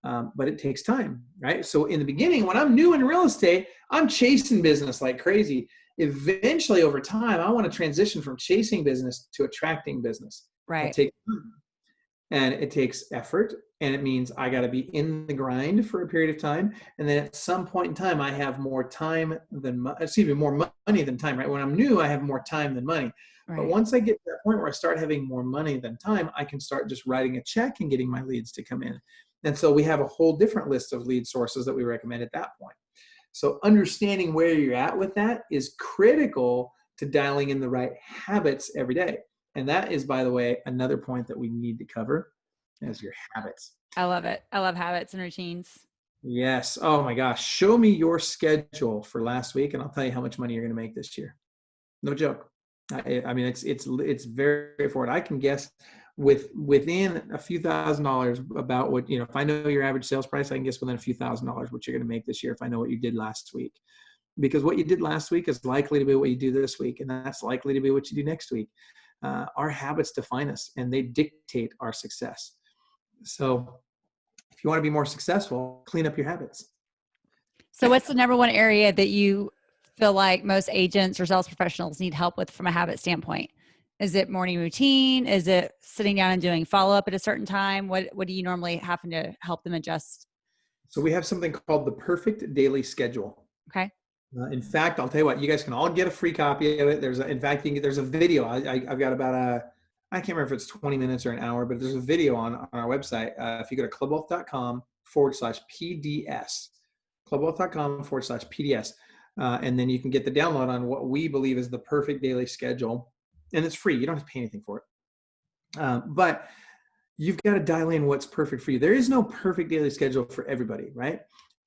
[SPEAKER 1] But it takes time, right? So in the beginning, when I'm new in real estate, I'm chasing business like crazy. Eventually over time, I want to transition from chasing business to attracting business.
[SPEAKER 2] Right.
[SPEAKER 1] It takes time. And it takes effort, and it means I got to be in the grind for a period of time. And then at some point in time, I have more time more money than time, right? When I'm new, I have more time than money. Right. But once I get to that point where I start having more money than time, I can start just writing a check and getting my leads to come in. And so we have a whole different list of lead sources that we recommend at that point. So understanding where you're at with that is critical to dialing in the right habits every day. And that is, by the way, another point that we need to cover is your habits.
[SPEAKER 2] I love it. I love habits and routines.
[SPEAKER 1] Yes. Oh my gosh. Show me your schedule for last week and I'll tell you how much money you're going to make this year. No joke. I mean, it's very forward. I can guess within a few $1,000s about what, if I know your average sales price, I can guess within a few $1,000s what you're going to make this year if I know what you did last week. because what you did last week is likely to be what you do this week, and that's likely to be what you do next week. Our habits define us, and they dictate our success. So if you want to be more successful, clean up your habits.
[SPEAKER 2] So what's the number one area that you feel like most agents or sales professionals need help with from a habit standpoint? Is it morning routine? Is it sitting down and doing follow-up at a certain time? What do you normally happen to help them adjust?
[SPEAKER 1] So we have something called the perfect daily schedule.
[SPEAKER 2] Okay.
[SPEAKER 1] In fact, I'll tell you what, you guys can all get a free copy of it. There's a video. I've got about I can't remember if it's 20 minutes or an hour, but there's a video on our website. If you go to clubwealth.com/PDS, clubwealth.com/PDS, and then you can get the download on what we believe is the perfect daily schedule. And it's free. You don't have to pay anything for it. But you've got to dial in what's perfect for you. There is no perfect daily schedule for everybody, right?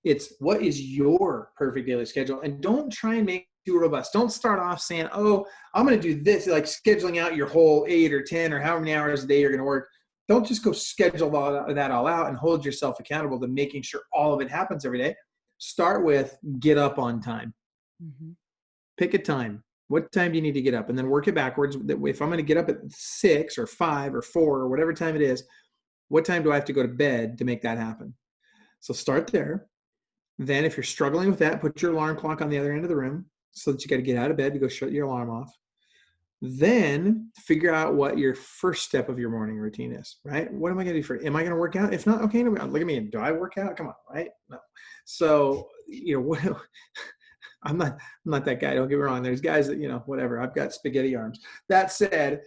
[SPEAKER 1] It's what is your perfect daily schedule, and don't try and make it too robust. Don't start off saying, oh, I'm going to do this, like scheduling out your whole 8 or 10 or however many hours a day you're going to work. Don't just go schedule that all out and hold yourself accountable to making sure all of it happens every day. Start with get up on time. Mm-hmm. Pick a time. What time do you need to get up? And then work it backwards. If I'm going to get up at 6 or 5 or 4 or whatever time it is, what time do I have to go to bed to make that happen? So start there. Then if you're struggling with that, put your alarm clock on the other end of the room so that you got to get out of bed to go shut your alarm off. Then figure out what your first step of your morning routine is, right? What am I going to do am I going to work out? If not, okay, look at me. Do I work out? Come on, right? No. So, I'm not that guy. Don't get me wrong. There's guys that, whatever. I've got spaghetti arms. That said,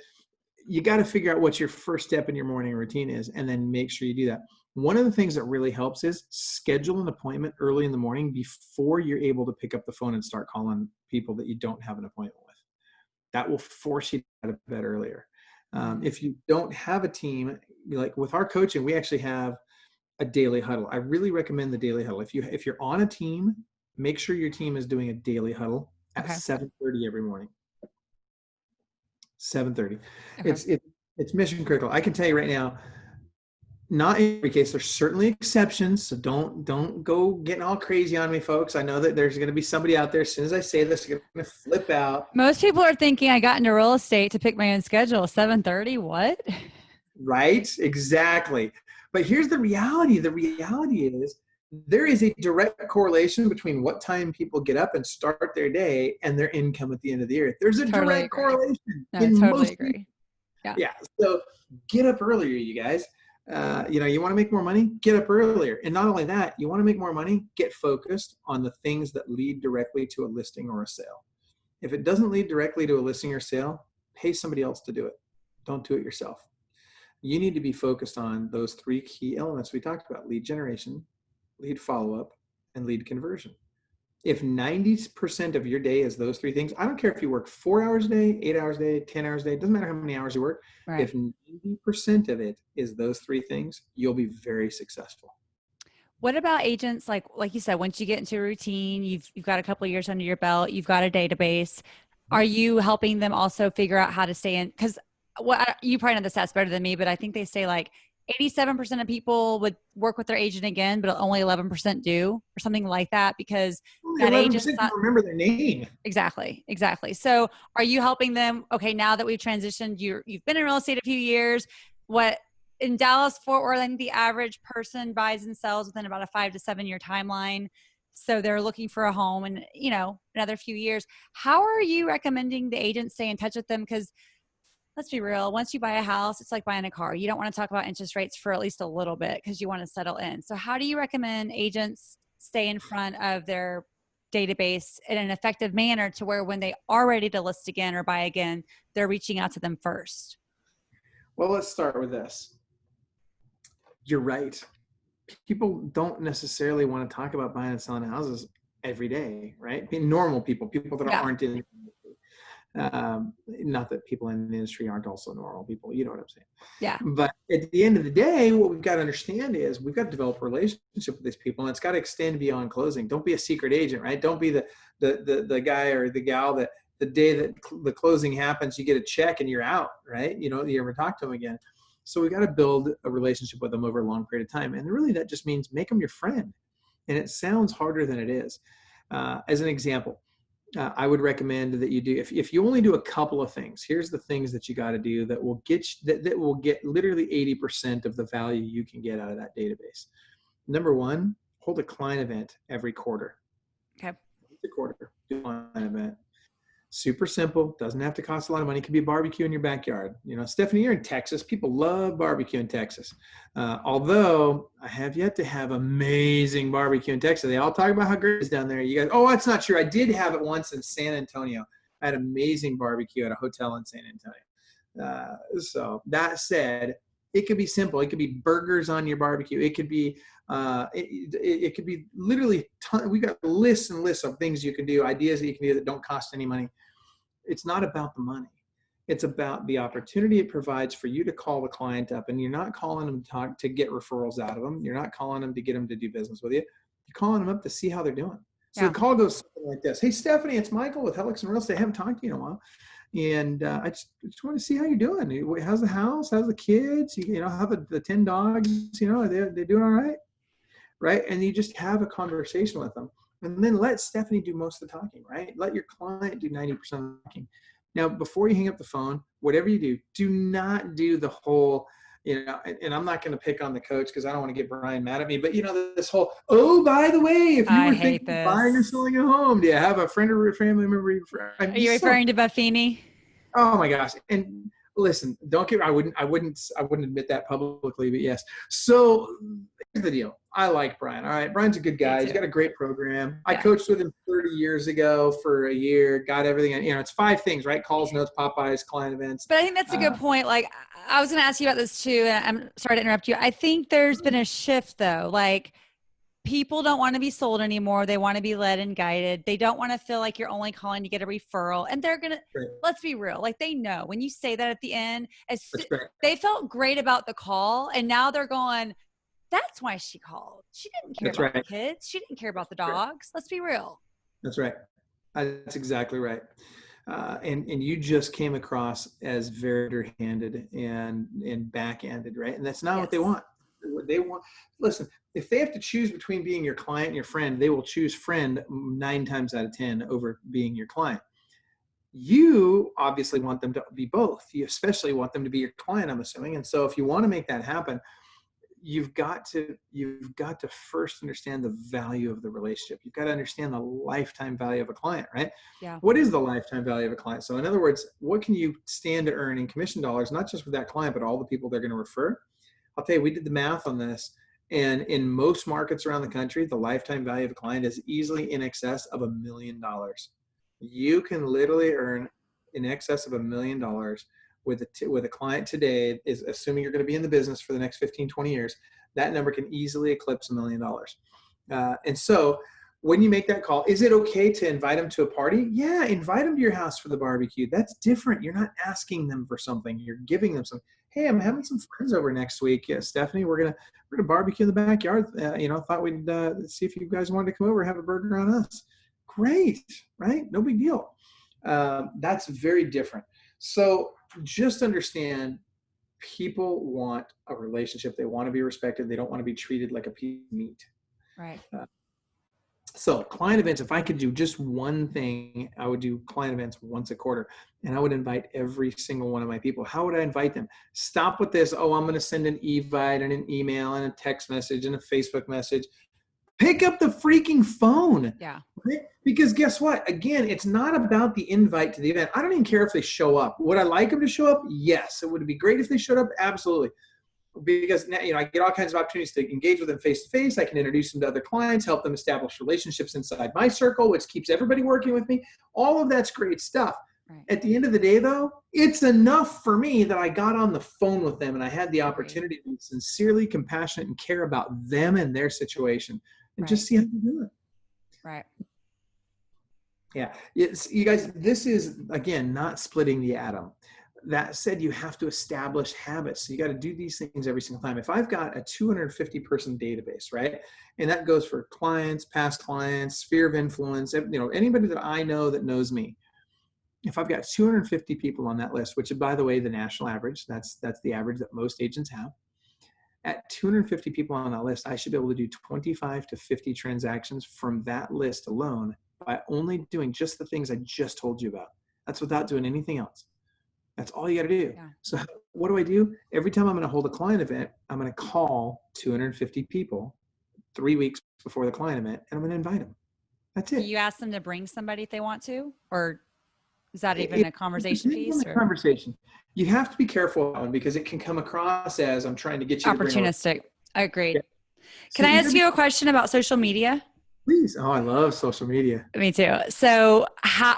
[SPEAKER 1] you got to figure out what your first step in your morning routine is, and then make sure you do that. One of the things that really helps is schedule an appointment early in the morning before you're able to pick up the phone and start calling people that you don't have an appointment with. That will force you out of bed earlier. If you don't have a team, like with our coaching, we actually have a daily huddle. I really recommend the daily huddle. If you're on a team, make sure your team is doing a daily huddle at 7:30 every morning. 7:30. Okay. It's mission critical. I can tell you right now, not in every case. There's certainly exceptions, so don't go getting all crazy on me, folks. I know that there's going to be somebody out there, as soon as I say this, they're going to flip out.
[SPEAKER 2] Most people are thinking I got into real estate to pick my own schedule. 7:30, what?
[SPEAKER 1] Right, exactly. But here's the reality. The reality is there is a direct correlation between what time people get up and start their day and their income at the end of the year. There's a direct correlation.
[SPEAKER 2] No, I totally agree.
[SPEAKER 1] Yeah. So get up earlier, you guys. You want to make more money, get up earlier. And not only that, you want to make more money, get focused on the things that lead directly to a listing or a sale. If it doesn't lead directly to a listing or sale, pay somebody else to do it. Don't do it yourself. You need to be focused on those 3 key elements we talked about: lead generation, lead follow-up, and lead conversion. If 90% of your day is those 3 things, I don't care if you work 4 hours a day, 8 hours a day, 10 hours a day, it doesn't matter how many hours you work. Right. If 90% of it is those 3 things, you'll be very successful.
[SPEAKER 2] What about agents, like you said, once you get into a routine, you've got a couple of years under your belt, you've got a database. Are you helping them also figure out how to stay in? Because you probably know the stats better than me, but I think they say like 87% of people would work with their agent again, but only 11% do, or something like that, because that agent
[SPEAKER 1] don't remember their name.
[SPEAKER 2] Exactly. So are you helping them? Okay, now that we've transitioned, you've been in real estate a few years. What in Dallas, Fort Worth, I think the average person buys and sells within about a 5 to 7 year timeline. So they're looking for a home in, another few years. How are you recommending the agent stay in touch with them? Because let's be real, once you buy a house, it's like buying a car. You don't want to talk about interest rates for at least a little bit because you want to settle in. So how do you recommend agents stay in front of their database in an effective manner to where when they are ready to list again or buy again, they're reaching out to them first?
[SPEAKER 1] Well, let's start with this. You're right. People don't necessarily want to talk about buying and selling houses every day, right? Normal people that aren't in the industry. Not that people in the industry aren't also normal people, you know what I'm saying?
[SPEAKER 2] Yeah.
[SPEAKER 1] But at the end of the day, what we've got to understand is we've got to develop a relationship with these people, and it's got to extend beyond closing. Don't be a secret agent, right? Don't be the guy or the gal that the day that the closing happens, you get a check and you're out, right? You ever talk to them again. So we got to build a relationship with them over a long period of time. And really that just means make them your friend. And it sounds harder than it is. As an example, I would recommend that you do, if you only do a couple of things, here's the things that you got to do that will get that will get literally 80% of the value you can get out of that database. Number one, hold a client event every quarter.
[SPEAKER 2] Okay.
[SPEAKER 1] The quarter, do a client event. Super simple. Doesn't have to cost a lot of money. It could be a barbecue in your backyard. Stephanie, you're in Texas. People love barbecue in Texas. Although I have yet to have amazing barbecue in Texas. They all talk about how great it is down there. You guys, oh, that's not true. I did have it once in San Antonio. I had amazing barbecue at a hotel in San Antonio. So that said, it could be simple. It could be burgers on your barbecue. It could be it could be literally we got lists and lists of things you can do, ideas that you can do that don't cost any money. It's not about the money. It's about the opportunity it provides for you to call the client up, and you're not calling them to get referrals out of them. You're not calling them to get them to do business with you. You're calling them up to see how they're doing. So the call goes something like this. Hey, Stephanie, it's Michael with Hellickson Real Estate. I haven't talked to you in a while. And I just want to see how you're doing. How's the house? How's the kids? How the 10 dogs, they're doing all right? Right? And you just have a conversation with them. And then let Stephanie do most of the talking, right? Let your client do 90% of the talking. Now, before you hang up the phone, whatever you do not do the whole, and I'm not going to pick on the coach because I don't want to get Brian mad at me, but this whole, oh, by the way, if you were thinking of buying or selling a home, do you have a friend or a family member?
[SPEAKER 2] Are you referring to Buffini?
[SPEAKER 1] Oh my gosh. And listen, I wouldn't admit that publicly, but yes. So here's the deal. I like Brian. All right. Brian's a good guy. He's got a great program. I coached with him 30 years ago for a year, got everything. It's 5 things, right? Calls, notes, Popeyes, client events.
[SPEAKER 2] But I think that's a good point. Like, I was going to ask you about this too. And I'm sorry to interrupt you. I think there's been a shift though. Like, people don't want to be sold anymore. They want to be led and guided. They don't want to feel like you're only calling to get a referral. And they're going to, let's be real. Like, they know when you say that at the end, they felt great about the call. And now they're going, that's why she called. She didn't care about the kids. She didn't care about the dogs. Let's be real.
[SPEAKER 1] That's right. That's exactly right. And you just came across as very underhanded and backhanded, right? And that's not what they want. What they want, listen, if they have to choose between being your client and your friend, they will choose friend 9 times out of 10 over being your client. You obviously want them to be both. You especially want them to be your client, I'm assuming. And so if you want to make that happen, you've got to first understand the value of the relationship. You've got to understand the lifetime value of a client, right? Yeah. What is the lifetime value of a client? So in other words, what can you stand to earn in commission dollars, not just with that client, but all the people they're going to refer? I'll tell you, we did the math on this, and in most markets around the country, the lifetime value of a client is easily in excess of $1 million. You can literally earn in excess of $1 million with a client today, is assuming you're going to be in the business for the next 15, 20 years. That number can easily eclipse $1 million. And so when you make that call, is it okay to invite them to a party? Yeah, invite them to your house for the barbecue. That's different. You're not asking them for something. You're giving them something. Hey, I'm having some friends over next week. Yeah, Stephanie, we're gonna barbecue in the backyard. Thought we'd see if you guys wanted to come over and have a burger on us. Great, right? No big deal. That's very different. So just understand, people want a relationship. They want to be respected. They don't want to be treated like a piece of meat. Right. So client events, if I could do just one thing, I would do client events once a quarter, and I would invite every single one of my people. How would I invite them? Stop with this, oh, I'm going to send an e-vite and an email and a text message and a Facebook message. Pick up the freaking phone. Yeah. Right? Because guess what? Again, it's not about the invite to the event. I don't even care if they show up. Would I like them to show up? Yes. It would be great if they showed up. Absolutely. Because now, I get all kinds of opportunities to engage with them face-to-face. I can introduce them to other clients, help them establish relationships inside my circle, which keeps everybody working with me. All of that's great stuff. Right. At the end of the day, though, it's enough for me that I got on the phone with them and I had the opportunity to be sincerely compassionate and care about them and their situation and just see how they do it. Right. Yeah. You guys, this is, again, not splitting the atom. That said, you have to establish habits. So you got to do these things every single time. If I've got a 250 person database, right? And that goes for clients, past clients, sphere of influence, anybody that I know that knows me. If I've got 250 people on that list, which is, by the way, the national average, that's the average that most agents have. at 250 people on that list, I should be able to do 25 to 50 transactions from that list alone by only doing just the things I just told you about. That's without doing anything else. That's all you got to do.
[SPEAKER 2] Yeah.
[SPEAKER 1] So what do? Every time I'm going to hold a client event, I'm going to call 250 people 3 weeks before the client event, and I'm going to invite them. That's it.
[SPEAKER 2] Do you ask them to bring somebody if they want to, or is that even a conversation piece? Or
[SPEAKER 1] conversation. You have to be careful on because it can come across as I'm trying to get you
[SPEAKER 2] opportunistic. Agreed.
[SPEAKER 1] Yeah.
[SPEAKER 2] Can I ask you a question about social media?
[SPEAKER 1] Please. Oh, I love social media.
[SPEAKER 2] Me too. So how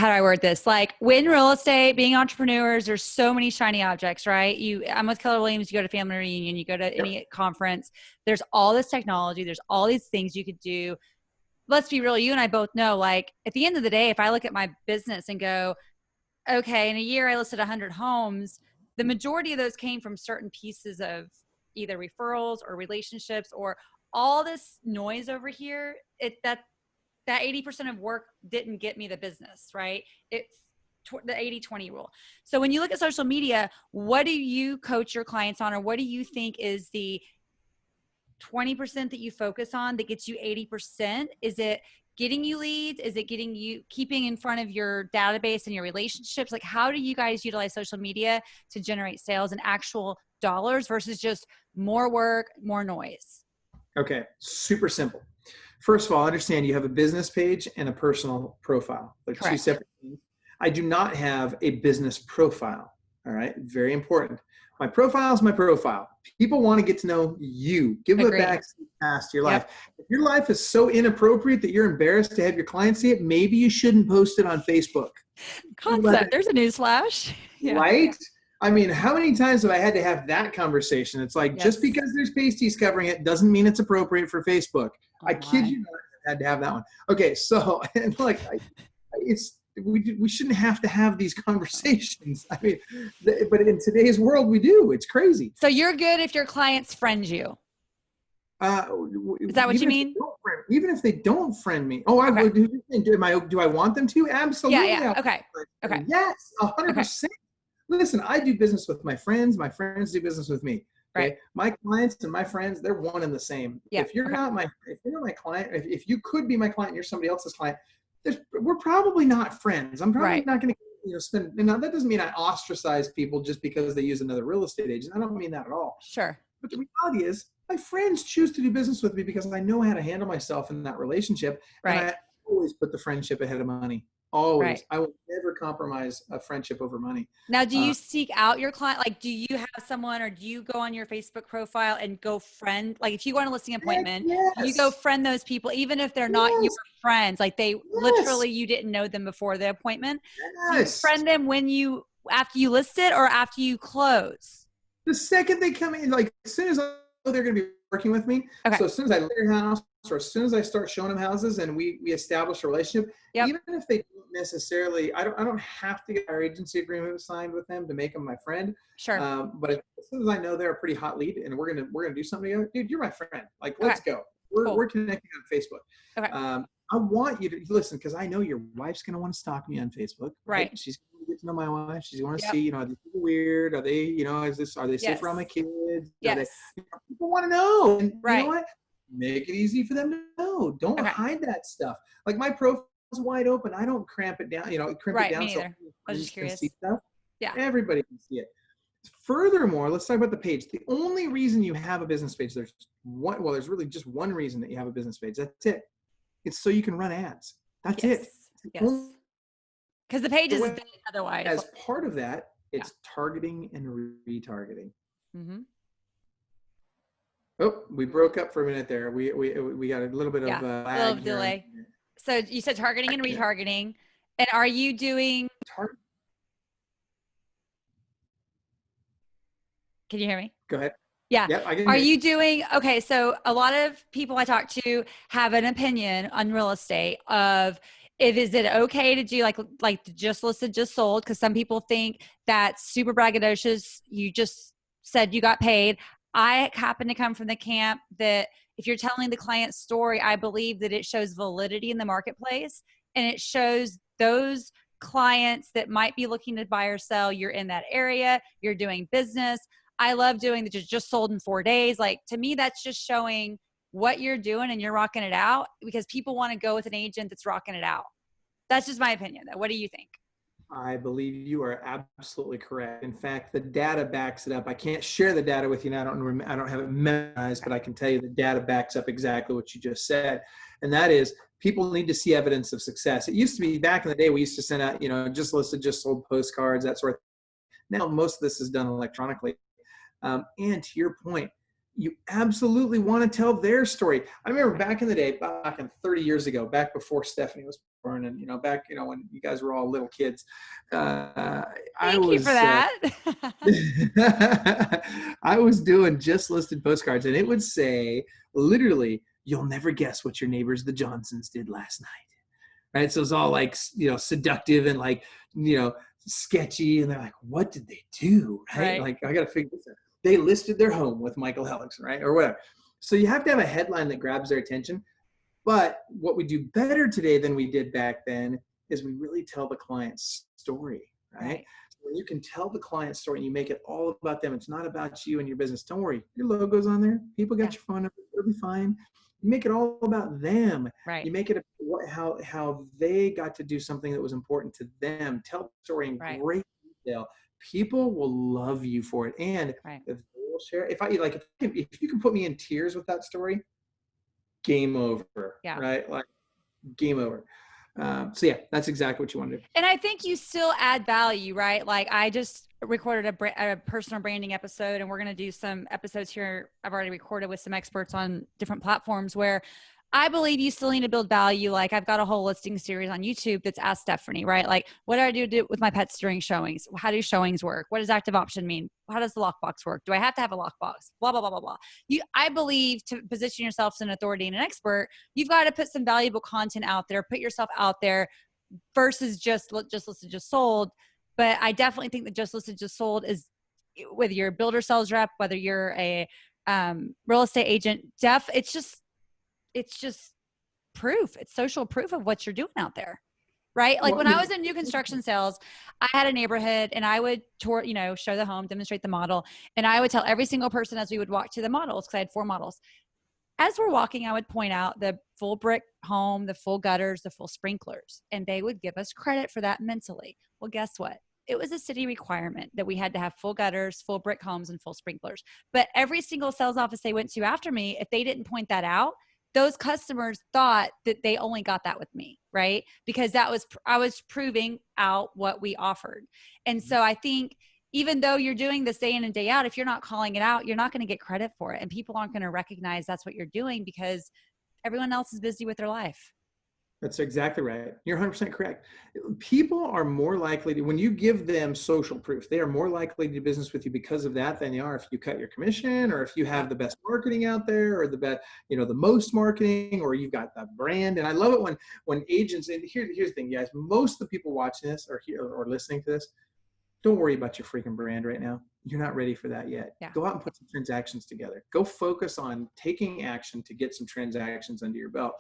[SPEAKER 2] do I word this? Like, when real estate, being entrepreneurs, there's so many shiny objects, right? I'm with Keller Williams, you go to family reunion, you go to any conference, there's all this technology, there's all these things you could do. Let's be real, you and I both know, like, at the end of the day, if I look at my business and go, okay, in a year I listed 100 homes, the majority of those came from certain pieces of either referrals or relationships or all this noise over here. That 80% of work didn't get me the business, right? It's the 80-20 rule. So when you look at social media, what do you coach your clients on, or what do you think is the 20% that you focus on that gets you 80%? Is it getting you leads? Is it getting you keeping in front of your database and your relationships? Like, how do you guys utilize social media to generate sales and actual dollars versus just more work, more noise?
[SPEAKER 1] Okay, super simple. First of all, understand you have a business page and a personal profile. They're two separate things. I do not have a business profile. All right, very important. My profile is my profile. People want to get to know you. Give a back past your life. If your life is so inappropriate that you're embarrassed to have your clients see it, maybe you shouldn't post it on Facebook.
[SPEAKER 2] Concept. There's a newsflash.
[SPEAKER 1] Yeah. Right? I mean, how many times have I had to have that conversation? It's like, just because there's pasties covering it doesn't mean it's appropriate for Facebook. I kid you not, I had to have that one. Okay, so like, we shouldn't have to have these conversations. I mean, but in today's world, we do. It's crazy.
[SPEAKER 2] So you're good if your clients friend you. Is that what you mean?
[SPEAKER 1] Even if they don't friend me. Oh, I would. Do I want them to? Absolutely.
[SPEAKER 2] Yeah. Okay.
[SPEAKER 1] Yes, 100%. Listen, I do business with my friends. My friends do business with me. Okay? Right. My clients and my friends, they're one and the same. Yeah. If you're not my client, if you could be my client and you're somebody else's client, we're probably not friends. I'm probably not going to spend. Now that doesn't mean I ostracize people just because they use another real estate agent. I don't mean that at all.
[SPEAKER 2] Sure.
[SPEAKER 1] But the reality is, my friends choose to do business with me because I know how to handle myself in that relationship. Right. And I always put the friendship ahead of money. Always. Right. I will never compromise a friendship over money.
[SPEAKER 2] Now, do you seek out your client? Like, do you have someone, or do you go on your Facebook profile and go friend? Like, if you go on a listing appointment, you go friend those people, even if they're not your friends. Like, they literally, you didn't know them before the appointment. Do you friend them after you list it or after you close?
[SPEAKER 1] The second they come in, like, as soon as I know they're going to be working with me. Okay. So as soon as I leave their house, or as soon as I start showing them houses and we establish a relationship, even if they don't necessarily, I don't have to get our agency agreement signed with them to make them my friend.
[SPEAKER 2] Sure.
[SPEAKER 1] But as soon as I know they're a pretty hot lead and we're gonna do something together, dude, you're my friend. Like, let's go. We're connecting on Facebook. Okay. I want you to listen because I know your wife's gonna want to stalk me on Facebook. Right. She's gonna get to know my wife. She's gonna see, are these people weird? Are they, are they safe around my kids?
[SPEAKER 2] Yes.
[SPEAKER 1] People want to know. And you know what? Make it easy for them to know. Don't hide that stuff. Like, my profile's wide open. I don't cramp it down, crimp it down.
[SPEAKER 2] Me either. I was just curious.
[SPEAKER 1] See stuff.
[SPEAKER 2] Yeah.
[SPEAKER 1] Everybody can see it. Furthermore, let's talk about the page. The only reason you have a business page, there's really just one reason that you have a business page. That's it. It's so you can run ads. That's it.
[SPEAKER 2] Yes. Because the page is dead otherwise.
[SPEAKER 1] As part of that, it's targeting and retargeting.
[SPEAKER 2] Mm-hmm.
[SPEAKER 1] Oh, we broke up for a minute there. We got a little bit of
[SPEAKER 2] a little delay. So you said targeting and retargeting. And are you doing? Can you hear me?
[SPEAKER 1] Go ahead.
[SPEAKER 2] Yeah.
[SPEAKER 1] Yep, I can
[SPEAKER 2] Are you doing? Okay. So a lot of people I talk to have an opinion on real estate of, is it okay to do like just listed, just sold? Because some people think that's super braggadocious. You just said you got paid. I happen to come from the camp that if you're telling the client's story, I believe that it shows validity in the marketplace, and it shows those clients that might be looking to buy or sell. You're in that area, you're doing business. I love doing the just sold in 4 days. Like, to me, that's just showing what you're doing and you're rocking it out, because people want to go with an agent that's rocking it out. That's just my opinion, though. What do you think?
[SPEAKER 1] I believe you are absolutely correct. In fact, the data backs it up. I can't share the data with you now. I don't have it memorized, but I can tell you the data backs up exactly what you just said. And that is, people need to see evidence of success. It used to be back in the day, we used to send out, just listed, just sold postcards, that sort of thing. Now, most of this is done electronically. And to your point, you absolutely want to tell their story. I remember back in the day, back in 30 years ago, back before Stephanie was born, and back when you guys were all little kids.
[SPEAKER 2] Thank you for that.
[SPEAKER 1] I was doing just listed postcards, and it would say literally, "You'll never guess what your neighbors, the Johnsons, did last night." Right? So it's all like seductive and like sketchy, and they're like, "What did they do?" Right? Like, I got to figure this out. They listed their home with Michael Hellickson, right? Or whatever. So you have to have a headline that grabs their attention. But what we do better today than we did back then is we really tell the client's story, right? So when you can tell the client's story and you make it all about them, it's not about you and your business. Don't worry, your logo's on there. People got your phone number. It'll be fine. You make it all about them.
[SPEAKER 2] Right.
[SPEAKER 1] You make it how they got to do something that was important to them. Tell the story in great detail. People will love you for it, and if they will share. If you can put me in tears with that story, game over. Yeah. Right, like game over. So yeah, that's exactly what you want to do.
[SPEAKER 2] And I think you still add value, right? Like, I just recorded a personal branding episode, and we're going to do some episodes here. I've already recorded with some experts on different platforms where I believe you still need to build value. Like, I've got a whole listing series on YouTube that's Ask Stephanie, right? Like, what do I do with my pets during showings? How do showings work? What does active option mean? How does the lockbox work? Do I have to have a lockbox? Blah, blah, blah, blah, blah. I believe to position yourself as an authority and an expert, you've got to put some valuable content out there, put yourself out there versus just listed, just sold. But I definitely think that just listed, just sold is, whether you're a builder sales rep, whether you're a real estate agent, it's just proof. It's social proof of what you're doing out there, right? Like, when I was in new construction sales, I had a neighborhood, and I would tour, show the home, demonstrate the model. And I would tell every single person as we would walk to the models, because I had 4 models. As we're walking, I would point out the full brick home, the full gutters, the full sprinklers, and they would give us credit for that mentally. Well, guess what? It was a city requirement that we had to have full gutters, full brick homes, and full sprinklers. But every single sales office they went to after me, if they didn't point that out, those customers thought that they only got that with me, right? Because I was proving out what we offered. And so I think, even though you're doing this day in and day out, if you're not calling it out, you're not going to get credit for it. And people aren't going to recognize that's what you're doing, because everyone else is busy with their life.
[SPEAKER 1] That's exactly right. You're 100% correct. People are more likely to, when you give them social proof, they are more likely to do business with you because of that than they are if you cut your commission, or if you have the best marketing out there, or the best, the most marketing, or you've got that brand. And I love it when agents, and here's the thing, guys, most of the people watching this or listening to this, don't worry about your freaking brand right now. You're not ready for that yet. Yeah. Go out and put some transactions together. Go focus on taking action to get some transactions under your belt.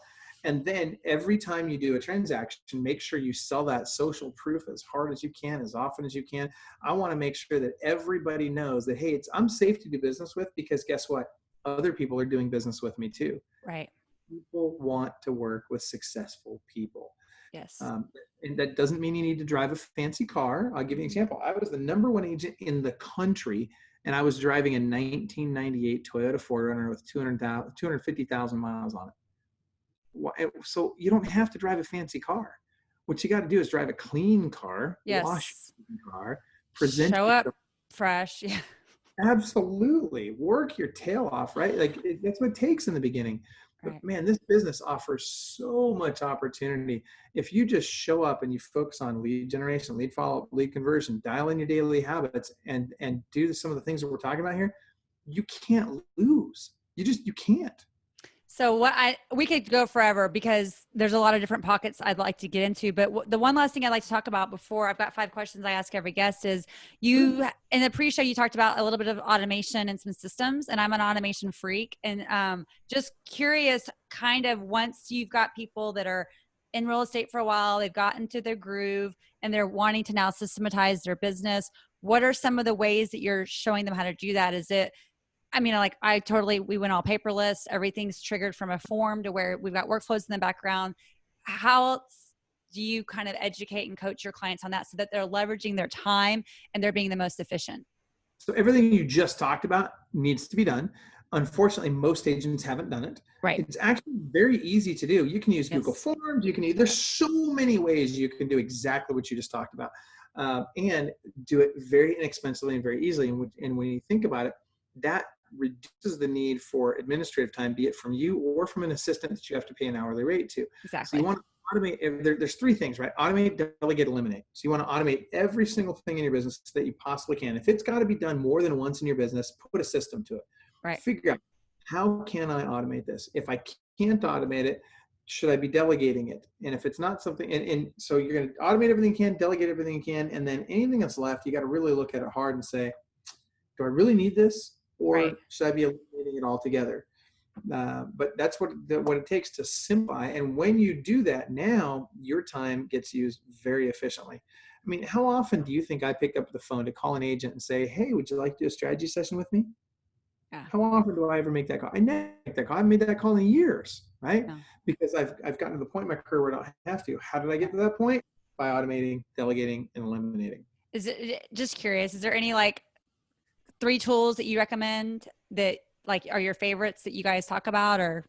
[SPEAKER 1] And then every time you do a transaction, make sure you sell that social proof as hard as you can, as often as you can. I want to make sure that everybody knows that, hey, I'm safe to do business with, because guess what? Other people are doing business with me too.
[SPEAKER 2] Right.
[SPEAKER 1] People want to work with successful people.
[SPEAKER 2] Yes.
[SPEAKER 1] And that doesn't mean you need to drive a fancy car. I'll give you an example. I was the #1 agent in the country, and I was driving a 1998 Toyota 4Runner with 250,000 miles on it. So you don't have to drive a fancy car. What you got to do is drive a clean car, wash your car, present,
[SPEAKER 2] show up fresh. Yeah.
[SPEAKER 1] Absolutely. Work your tail off, right? Like, that's what it takes in the beginning. Right. But man, this business offers so much opportunity. If you just show up and you focus on lead generation, lead follow-up, lead conversion, dial in your daily habits, and do some of the things that we're talking about here, you can't lose. You can't.
[SPEAKER 2] So we could go forever, because there's a lot of different pockets I'd like to get into. But the one last thing I'd like to talk about before, I've got 5 questions I ask every guest, is in the pre-show, you talked about a little bit of automation and some systems, and I'm an automation freak. And just curious, kind of, once you've got people that are in real estate for a while, they've gotten to their groove, and they're wanting to now systematize their business. What are some of the ways that you're showing them how to do that? Is it, I mean, like we went all paperless. Everything's triggered from a form to where we've got workflows in the background. How else do you kind of educate and coach your clients on that so that they're leveraging their time and they're being the most efficient?
[SPEAKER 1] So everything you just talked about needs to be done. Unfortunately, most agents haven't done it.
[SPEAKER 2] Right.
[SPEAKER 1] It's actually very easy to do. You can use Google Forms. There's so many ways you can do exactly what you just talked about, and do it very inexpensively and very easily. And when you think about it, that reduces the need for administrative time, be it from you or from an assistant that you have to pay an hourly rate to.
[SPEAKER 2] Exactly.
[SPEAKER 1] So you want to automate. There's three things, right? Automate, delegate, eliminate. So you want to automate every single thing in your business that you possibly can. If it's got to be done more than once in your business, put a system to it.
[SPEAKER 2] Right.
[SPEAKER 1] Figure out, how can I automate this? If I can't automate it, should I be delegating it? And if it's not something, and so you're going to automate everything you can, delegate everything you can, and then anything that's left, you got to really look at it hard and say, do I really need this? Or should I be eliminating it altogether? But that's what it takes to simplify. And when you do that, now your time gets used very efficiently. I mean, how often do you think I pick up the phone to call an agent and say, hey, would you like to do a strategy session with me? Yeah. How often do I ever make that call? I never make that call. I haven't made that call in years, right? No. Because I've gotten to the point in my career where I don't have to. How did I get to that point? By automating, delegating, and eliminating.
[SPEAKER 2] Is it, just curious, is there any like 3 tools that you recommend that like are your favorites that you guys talk about? Or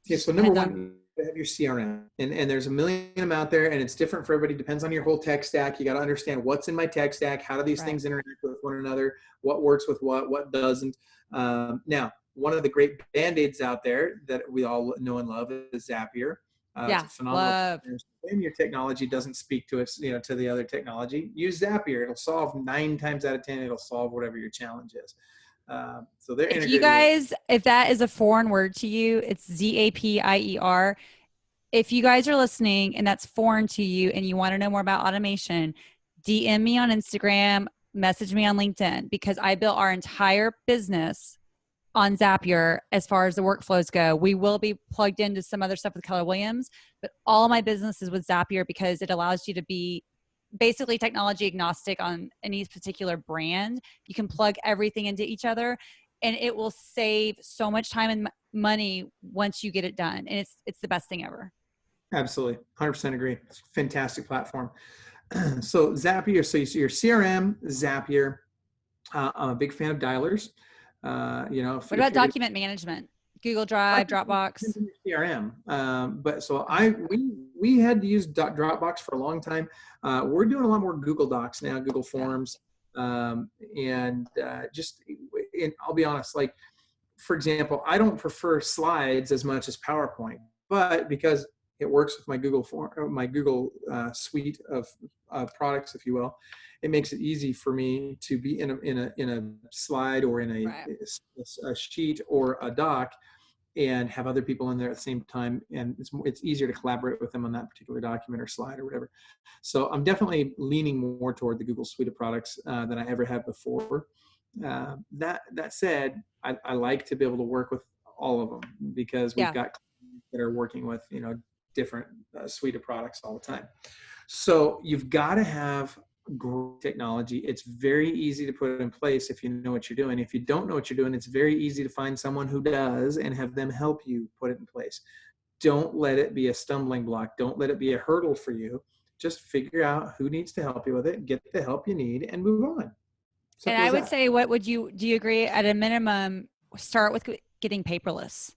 [SPEAKER 1] yeah, so number one, you have your CRM, and there's a million of them out there, and it's different for everybody. Depends on your whole tech stack. You got to understand what's in my tech stack. How do these things interact with one another? What works with what doesn't? Now, one of the great band-aids out there that we all know and love is Zapier. It's a phenomenal. When your technology doesn't speak to it, to the other technology, use Zapier. It'll solve 9 times out of 10. It'll solve whatever your challenge is. So they're integrated.
[SPEAKER 2] If you guys, if that is a foreign word to you, it's Zapier. If you guys are listening and that's foreign to you and you want to know more about automation, DM me on Instagram, message me on LinkedIn, because I built our entire business on Zapier as far as the workflows go. We will be plugged into some other stuff with Keller Williams, but all my business is with Zapier because it allows you to be basically technology agnostic on any particular brand. You can plug everything into each other and it will save so much time and money once you get it done. And it's the best thing ever.
[SPEAKER 1] Absolutely. 100% agree. It's a fantastic platform. So Zapier, so your CRM, Zapier, I'm a big fan of dialers.
[SPEAKER 2] What about document management? Google Drive, Dropbox,
[SPEAKER 1] CRM. But so we had to use Dropbox for a long time. We're doing a lot more Google Docs now, Google Forms, and I'll be honest. Like, for example, I don't prefer slides as much as PowerPoint, but because it works with my Google suite of products, if you will, it makes it easy for me to be in a slide or in a sheet or a doc and have other people in there at the same time. And it's easier to collaborate with them on that particular document or slide or whatever. So I'm definitely leaning more toward the Google suite of products than I ever have before. That said, I like to be able to work with all of them because we've got clients that are working with, different suite of products all the time. So you've got to have great technology. It's very easy to put it in place if you know what you're doing. If you don't know what you're doing, it's very easy to find someone who does and have them help you put it in place. Don't let it be a stumbling block. Don't let it be a hurdle for you. Just figure out who needs to help you with it, get the help you need, and move on.
[SPEAKER 2] Simple and I would say, do you agree at a minimum, start with getting paperless?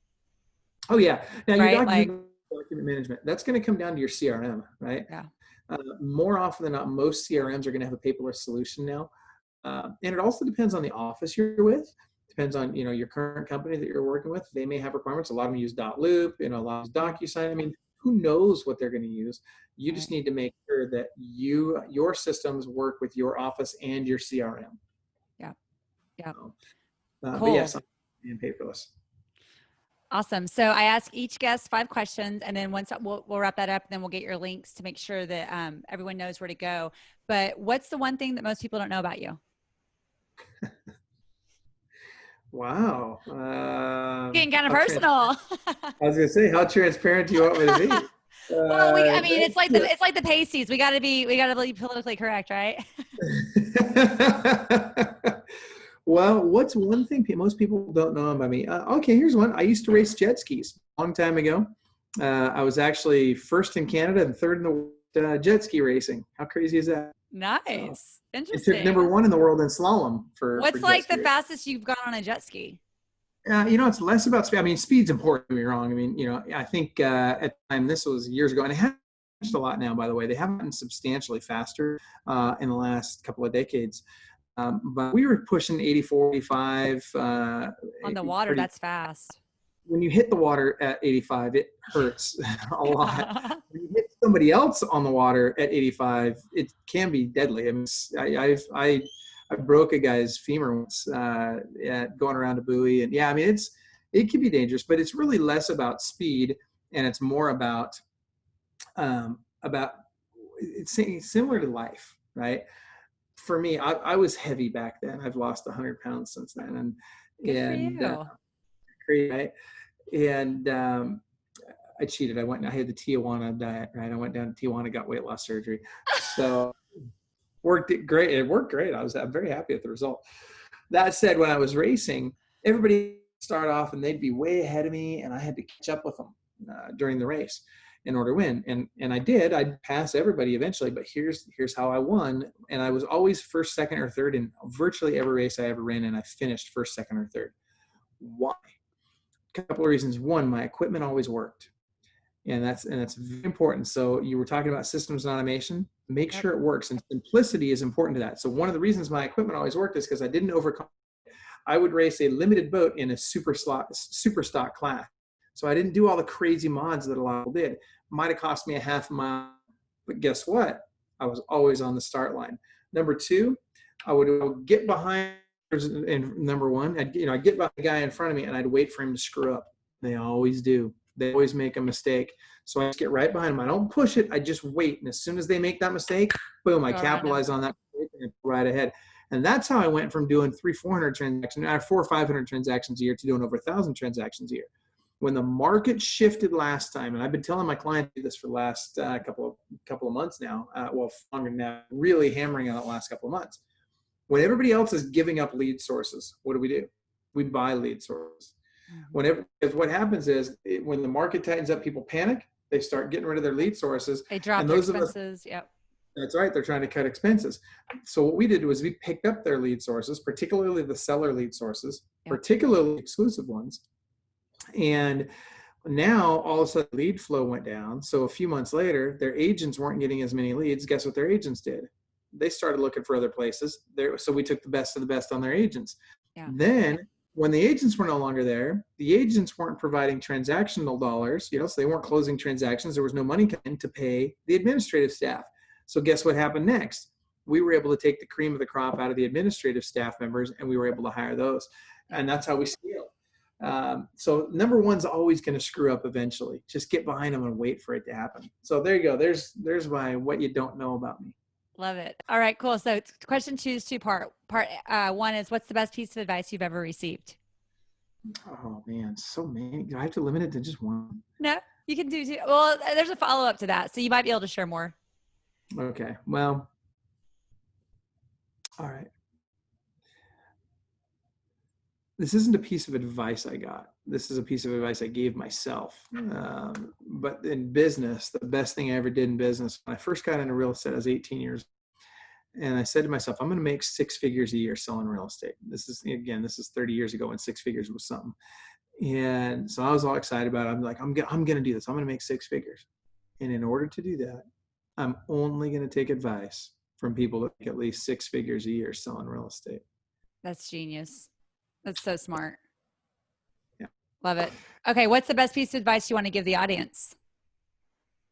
[SPEAKER 1] Oh yeah. Now you're document management. That's going to come down to your CRM, right?
[SPEAKER 2] Yeah.
[SPEAKER 1] More often than not, most CRMs are going to have a paperless solution now. And it also depends on the office you're with. Depends on, your current company that you're working with. They may have requirements. A lot of them use .loop, a lot of DocuSign. I mean, who knows what they're going to use? You just need to make sure that your systems work with your office and your CRM.
[SPEAKER 2] Yeah.
[SPEAKER 1] Cool. But yes, I'm paperless.
[SPEAKER 2] Awesome. So I ask each guest 5 questions, and then once we'll wrap that up, and then we'll get your links to make sure that everyone knows where to go. But what's the one thing that most people don't know about you?
[SPEAKER 1] Wow.
[SPEAKER 2] Getting kind of personal.
[SPEAKER 1] I was going to say, how transparent do you want me to be?
[SPEAKER 2] Well, I mean,
[SPEAKER 1] That's it.
[SPEAKER 2] it's like the pasties. We got to be politically correct, right?
[SPEAKER 1] Well, what's one thing most people don't know about me? Okay, here's one. I used to race jet skis a long time ago. I was actually first in Canada and third in the world jet ski racing. How crazy is that? So
[SPEAKER 2] Nice.
[SPEAKER 1] it took
[SPEAKER 2] Interesting.
[SPEAKER 1] number one in the world in slalom for
[SPEAKER 2] What's
[SPEAKER 1] jet
[SPEAKER 2] like
[SPEAKER 1] ski
[SPEAKER 2] the
[SPEAKER 1] racing.
[SPEAKER 2] fastest you've gone on a jet ski?
[SPEAKER 1] It's less about speed. I mean, speed's important. Don't get me wrong. I mean, I think at the time, this was years ago, and it has changed a lot now. By the way, they have gotten substantially faster in the last couple of decades. But we were pushing 84, 85.
[SPEAKER 2] On the water,
[SPEAKER 1] Pretty.
[SPEAKER 2] that's fast.
[SPEAKER 1] When you hit the water at 85, it hurts a lot.
[SPEAKER 2] Yeah.
[SPEAKER 1] When you hit somebody else on the water at 85, it can be deadly. I mean, I broke a guy's femur once going around a buoy, and yeah, I mean it can be dangerous, but it's really less about speed, and it's more about it's similar to life, right? For me, I was heavy back then. I've lost 100 pounds since then,
[SPEAKER 2] Good for
[SPEAKER 1] and
[SPEAKER 2] you.
[SPEAKER 1] crazy, right? And I cheated. I had the Tijuana diet, right? I went down to Tijuana, got weight loss surgery, so worked it great. It worked great. I'm very happy with the result. That said, when I was racing, everybody start off and they'd be way ahead of me, and I had to catch up with them during the race in order to win. And I did. I'd pass everybody eventually, but here's how I won. And I was always first, second, or third in virtually every race I ever ran, and I finished first, second, or third. Why? A couple of reasons. One, my equipment always worked. And that's very important. So you were talking about systems and automation. Make sure it works, and simplicity is important to that. So one of the reasons my equipment always worked is because I didn't overcome. I would race a limited boat in a super stock class. So I didn't do all the crazy mods that a lot of people did. Might have cost me a half mile, but guess what? I was always on the start line. Number two, I would get behind. And number one, I'd get behind the guy in front of me, and I'd wait for him to screw up. They always do. They always make a mistake. So I just get right behind them. I don't push it. I just wait. And as soon as they make that mistake, boom, I capitalize on that mistake and right ahead. And that's how I went from doing 300-400 transactions, 400 or 500 transactions a year to doing over 1,000 transactions a year. When the market shifted last time, and I've been telling my clients this for the last couple of months now, longer now, really hammering on it the last couple of months. When everybody else is giving up lead sources, what do? We buy lead sources. Because what happens is when the market tightens up, people panic. They start getting rid of their lead sources.
[SPEAKER 2] They drop their expenses. Yep.
[SPEAKER 1] That's right. They're trying to cut expenses. So what we did was we picked up their lead sources, particularly the seller lead sources, particularly exclusive ones. And now all of a sudden lead flow went down. So a few months later, their agents weren't getting as many leads. Guess what their agents did? They started looking for other places. So we took the best of the best on their agents. Yeah. Then when the agents were no longer there, the agents weren't providing transactional dollars, so they weren't closing transactions. There was no money coming to pay the administrative staff. So guess what happened next? We were able to take the cream of the crop out of the administrative staff members, and we were able to hire those. And that's how we scale. So number one's always going to screw up eventually. Just get behind them and wait for it to happen. So there you go. There's my what you don't know about me.
[SPEAKER 2] Love it. All right, cool. So question 2 is 2-part. Part one is, what's the best piece of advice you've ever received?
[SPEAKER 1] Oh man, so many. Do I have to limit it to just one?
[SPEAKER 2] No, you can do 2. Well, there's a follow-up to that, so you might be able to share more.
[SPEAKER 1] Okay. Well, all right. This isn't a piece of advice I got. This is a piece of advice I gave myself. But in business, the best thing I ever did in business, when I first got into real estate, I was 18 years old. And I said to myself, I'm going to make 6 figures a year selling real estate. This is 30 years ago when 6 figures was something. And so I was all excited about it. I'm like, I'm going to do this. I'm going to make 6 figures. And in order to do that, I'm only going to take advice from people that make at least 6 figures a year selling real estate.
[SPEAKER 2] That's genius. That's so smart.
[SPEAKER 1] Yeah.
[SPEAKER 2] Love it. Okay. What's the best piece of advice you want to give the audience?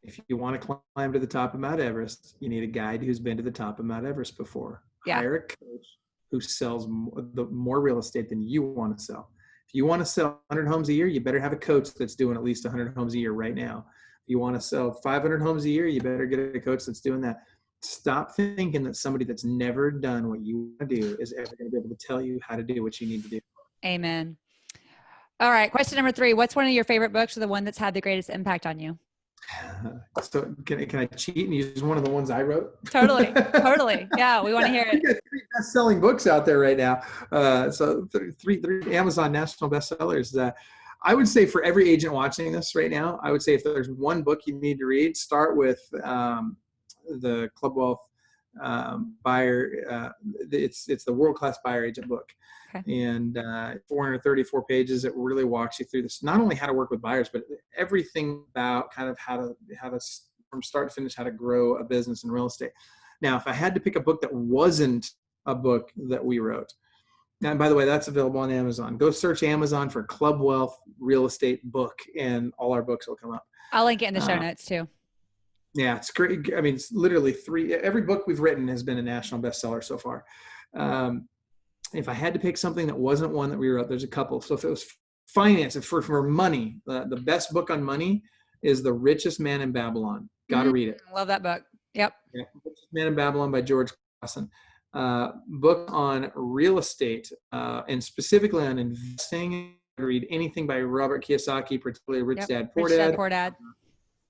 [SPEAKER 1] If you want to climb to the top of Mount Everest, you need a guide who's been to the top of Mount Everest before. Yeah. Hire a coach who sells more real estate than you want to sell. If you want to sell 100 homes a year, you better have a coach that's doing at least 100 homes a year right now. If you want to sell 500 homes a year, you better get a coach that's doing that. Stop thinking that somebody that's never done what you want to do is ever going to be able to tell you how to do what you need to do.
[SPEAKER 2] Amen. All right. Question number 3. What's one of your favorite books, or the one that's had the greatest impact on you?
[SPEAKER 1] So can I cheat and use one of the ones I wrote?
[SPEAKER 2] Totally. Totally. Yeah. We want to hear
[SPEAKER 1] We
[SPEAKER 2] it.
[SPEAKER 1] got 3 best-selling books out there right now. So three Amazon national bestsellers. I would say for every agent watching this right now, I would say if there's one book you need to read, start with the Club Wealth buyer. It's the World Class Buyer Agent book.
[SPEAKER 2] Okay.
[SPEAKER 1] And 434 pages. It really walks you through this, not only how to work with buyers, but everything about kind of how to from start to finish, how to grow a business in real estate. Now, if I had to pick a book that wasn't a book that we wrote, and by the way, that's available on Amazon. Go search Amazon for Club Wealth Real Estate book, and all our books will come up.
[SPEAKER 2] I'll link it in the show notes too.
[SPEAKER 1] Yeah, it's great. I mean, it's literally every book we've written has been a national bestseller so far. If I had to pick something that wasn't one that we wrote, there's a couple. So if it was finance, for money, the best book on money is The Richest Man in Babylon. Got to read it.
[SPEAKER 2] Love that book. Yep.
[SPEAKER 1] Yeah, Richest Man in Babylon by George Clason. Book on real estate and specifically on investing. Read anything by Robert Kiyosaki, particularly Rich Dad Poor Dad.
[SPEAKER 2] Poor Dad.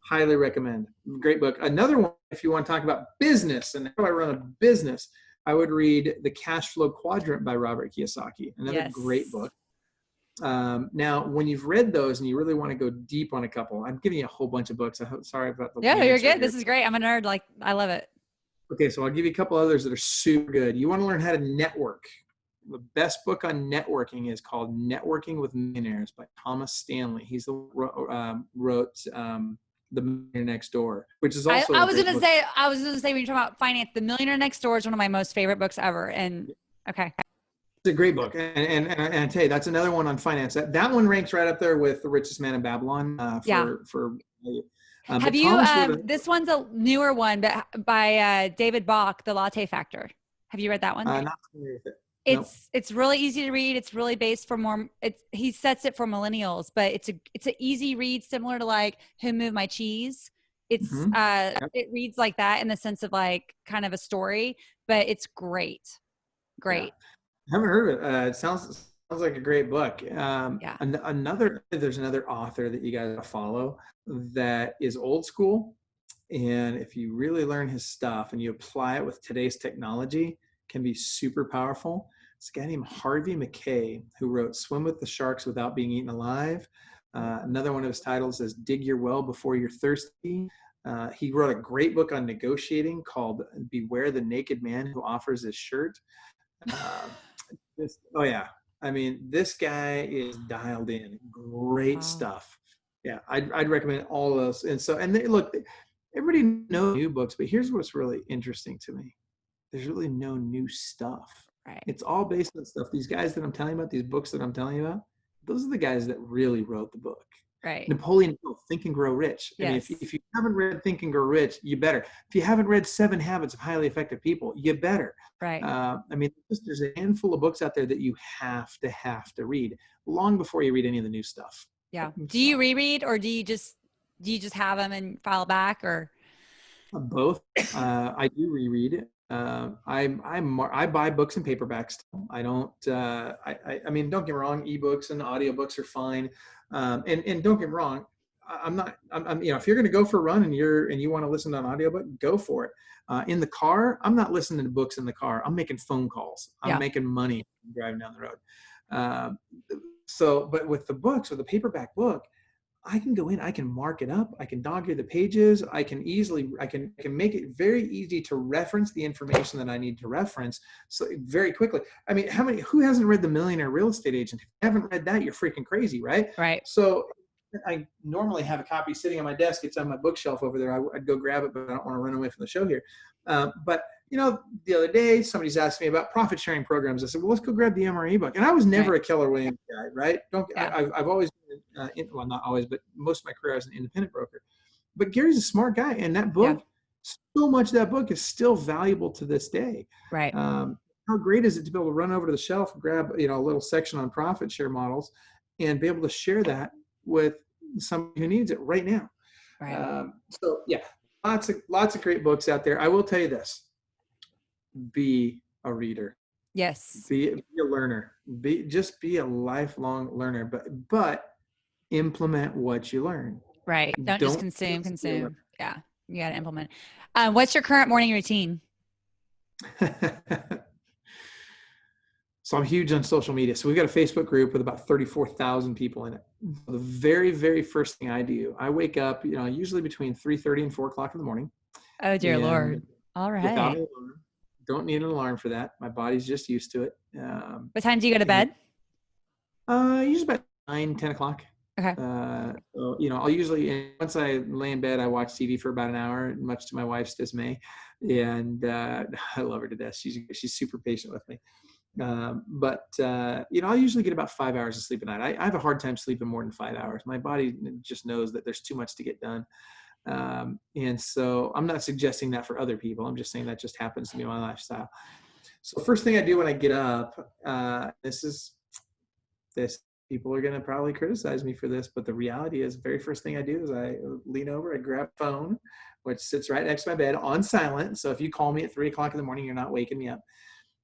[SPEAKER 1] Highly recommend. Great book. Another one, if you want to talk about business and how I run a business, I would read The Cash Flow Quadrant by Robert Kiyosaki. Another great book. Now, when you've read those and you really want to go deep on a couple, I'm giving you a whole bunch of books. Sorry about the
[SPEAKER 2] you're good. This is great. I'm a nerd. Like, I love it.
[SPEAKER 1] Okay, so I'll give you a couple others that are super good. You want to learn how to network. The best book on networking is called Networking with Millionaires by Thomas Stanley. He's the wrote The Millionaire Next Door, which is also
[SPEAKER 2] I was gonna say when you're talking about finance, The Millionaire Next Door is one of my most favorite books ever. And okay.
[SPEAKER 1] It's a great book. And I tell you, that's another one on finance. That one ranks right up there with The Richest Man in Babylon
[SPEAKER 2] Have you this one's a newer one, but by David Bach, The Latte Factor. Have you read that one?
[SPEAKER 1] Not familiar with it.
[SPEAKER 2] It's really easy to read. It's really based for more. He sets it for millennials, but it's an easy read, similar to like Who Moved My Cheese. It's it reads like that in the sense of like kind of a story, but it's great. Yeah.
[SPEAKER 1] I haven't heard of it. It sounds like a great book. There's another author that you guys follow that is old school, and if you really learn his stuff and you apply it with today's technology, can be super powerful. It's a guy named Harvey McKay who wrote Swim with the Sharks Without Being Eaten Alive. Another one of his titles is Dig Your Well Before You're Thirsty. He wrote a great book on negotiating called Beware the Naked Man Who Offers His Shirt. I mean, this guy is dialed in. Great stuff. Yeah, I'd recommend all of those. And look, everybody knows new books, but here's what's really interesting to me. There's really no new stuff.
[SPEAKER 2] Right.
[SPEAKER 1] It's all based on stuff. These guys that I'm telling you about, these books that I'm telling you about, those are the guys that really wrote the book.
[SPEAKER 2] Right.
[SPEAKER 1] Napoleon Hill, Think and Grow Rich.
[SPEAKER 2] Yes.
[SPEAKER 1] I mean, if you haven't read Think and Grow Rich, you better. If you haven't read 7 Habits of Highly Effective People, you better.
[SPEAKER 2] Right.
[SPEAKER 1] I mean, there's a handful of books out there that you have to read long before you read any of the new stuff.
[SPEAKER 2] Yeah. Do you reread, or do you just have them and file back, or?
[SPEAKER 1] Both. I do reread. I buy books in paperbacks. I don't. I mean, don't get me wrong. Ebooks and audiobooks are fine. And don't get me wrong. I'm if you're going to go for a run and you want to listen to an audiobook, go for it. In the car, I'm not listening to books in the car. I'm making phone calls. I'm making money driving down the road. But with the books, with the paperback book, I can go in, I can mark it up, I can dog ear the pages, I can make it very easy to reference the information that I need to reference so very quickly. I mean, who hasn't read The Millionaire Real Estate Agent? If you haven't read that, you're freaking crazy, right?
[SPEAKER 2] Right.
[SPEAKER 1] So I normally have a copy sitting on my desk. It's on my bookshelf over there. I'd go grab it, but I don't want to run away from the show here. But the other day, somebody's asked me about profit sharing programs. I said, well, let's go grab the MRE book. And I was never a Keller Williams guy, right? I've always been, not always, but most of my career as an independent broker. But Gary's a smart guy. And that book, so much of that book is still valuable to this day.
[SPEAKER 2] Right.
[SPEAKER 1] How great is it to be able to run over to the shelf and grab, a little section on profit share models and be able to share that with somebody who needs it right now.
[SPEAKER 2] Right.
[SPEAKER 1] Lots of great books out there. I will tell you this. Be a reader.
[SPEAKER 2] Yes.
[SPEAKER 1] Be a learner. Be a lifelong learner, but implement what you learn.
[SPEAKER 2] Right. Don't just
[SPEAKER 1] Don't
[SPEAKER 2] consume. Yeah. You got to implement. What's your current morning routine?
[SPEAKER 1] So I'm huge on social media. So we've got a Facebook group with about 34,000 people in it. The very, very first thing I do, I wake up, usually between 3:30 and 4 o'clock in the morning.
[SPEAKER 2] Oh, dear
[SPEAKER 1] And
[SPEAKER 2] Lord. All
[SPEAKER 1] without
[SPEAKER 2] right.
[SPEAKER 1] an alarm, don't need an alarm for that. My body's just used to it.
[SPEAKER 2] What time do you go to bed?
[SPEAKER 1] Usually about 9, 10 o'clock.
[SPEAKER 2] Okay.
[SPEAKER 1] So, I'll usually, once I lay in bed, I watch TV for about an hour, much to my wife's dismay. And I love her to death. She's super patient with me. I'll usually get about 5 hours of sleep a night. I have a hard time sleeping more than 5 hours. My body just knows that there's too much to get done. And so I'm not suggesting that for other people. I'm just saying that just happens to be my lifestyle. So first thing I do when I get up, this people are going to probably criticize me for this, but the reality is very first thing I do is I lean over, I grab a phone, which sits right next to my bed on silent. So if you call me at 3 o'clock in the morning, you're not waking me up.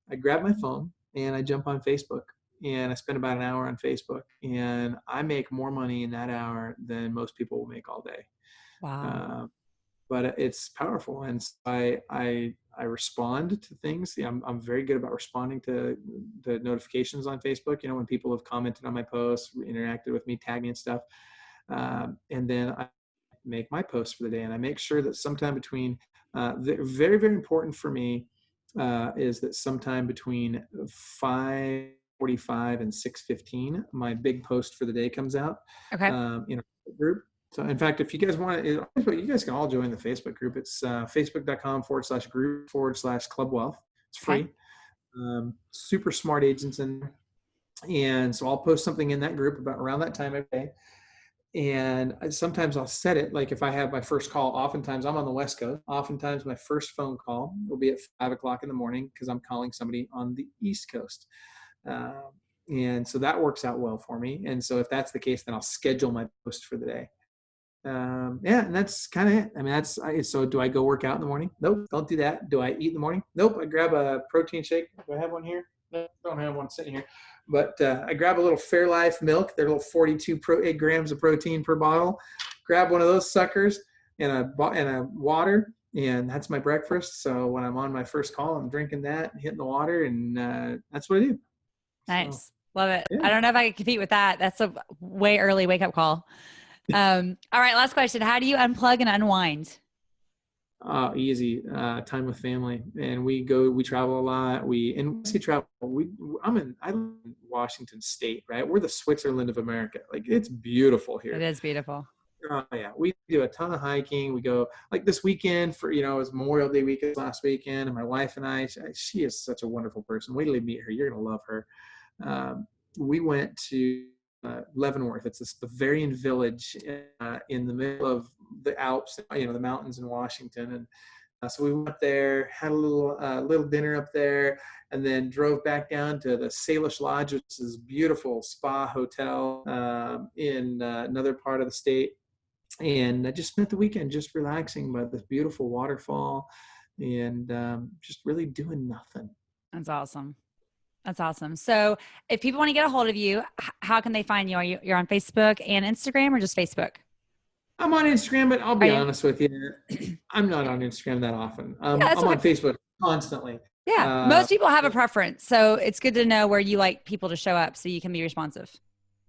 [SPEAKER 1] I grab my phone and I jump on Facebook and I spend about an hour on Facebook, and I make more money in that hour than most people will make all day.
[SPEAKER 2] Wow.
[SPEAKER 1] But it's powerful. And so I respond to things. I'm very good about responding to the notifications on Facebook. When people have commented on my posts, interacted with me, tagged me and stuff. And then I make my posts for the day. And I make sure that sometime between, very, very important for me, is that sometime between 5:45 and 6:15, my big post for the day comes out.
[SPEAKER 2] Okay.
[SPEAKER 1] In a group. So in fact, if you guys want to, you guys can all join the Facebook group. It's facebook.com/group/Club Wealth. It's free.
[SPEAKER 2] Okay.
[SPEAKER 1] Super smart agents in there. And so I'll post something in that group about around that time every day. And sometimes I'll set it, like if I have my first call, oftentimes I'm on the West Coast. Oftentimes my first phone call will be at 5 o'clock in the morning because I'm calling somebody on the East Coast. And so that works out well for me. And so if that's the case, then I'll schedule my post for the day. And that's kind of it. I mean, so do I go work out in the morning? Nope, don't do that. Do I eat in the morning? Nope, I grab a protein shake. Do I have one here? No, don't have one sitting here. But I grab a little Fairlife milk. They're little 8 grams of protein per bottle. Grab one of those suckers and a water, and that's my breakfast. So when I'm on my first call, I'm drinking that, hitting the water, and that's what I do.
[SPEAKER 2] Nice.
[SPEAKER 1] So,
[SPEAKER 2] Love it.
[SPEAKER 1] yeah.
[SPEAKER 2] I don't know if I can compete with that. That's a way early wake up call. All right. Last question. How do you unplug and unwind?
[SPEAKER 1] Easy. Time with family, and we travel a lot. I'm in Washington State, right? We're the Switzerland of America. Like, it's beautiful here.
[SPEAKER 2] It is beautiful.
[SPEAKER 1] Oh yeah. We do a ton of hiking. We go, like, this weekend it was Memorial Day weekend last weekend, and my wife and she is such a wonderful person. Wait till you meet her. You're going to love her. We went to Leavenworth. It's this Bavarian village in the middle of the Alps, the mountains in Washington. And so we went up there, had a little dinner up there, and then drove back down to the Salish Lodge, which is a beautiful spa hotel in another part of the state. And I just spent the weekend just relaxing by this beautiful waterfall and just really doing nothing.
[SPEAKER 2] That's awesome. That's awesome. So if people want to get a hold of you, how can they find you? You're on Facebook and Instagram, or just Facebook?
[SPEAKER 1] I'm on Instagram, but I'll be honest with you, I'm not on Instagram that often. I'm on Facebook constantly.
[SPEAKER 2] Yeah. Most people have a preference. So it's good to know where you like people to show up so you can be responsive.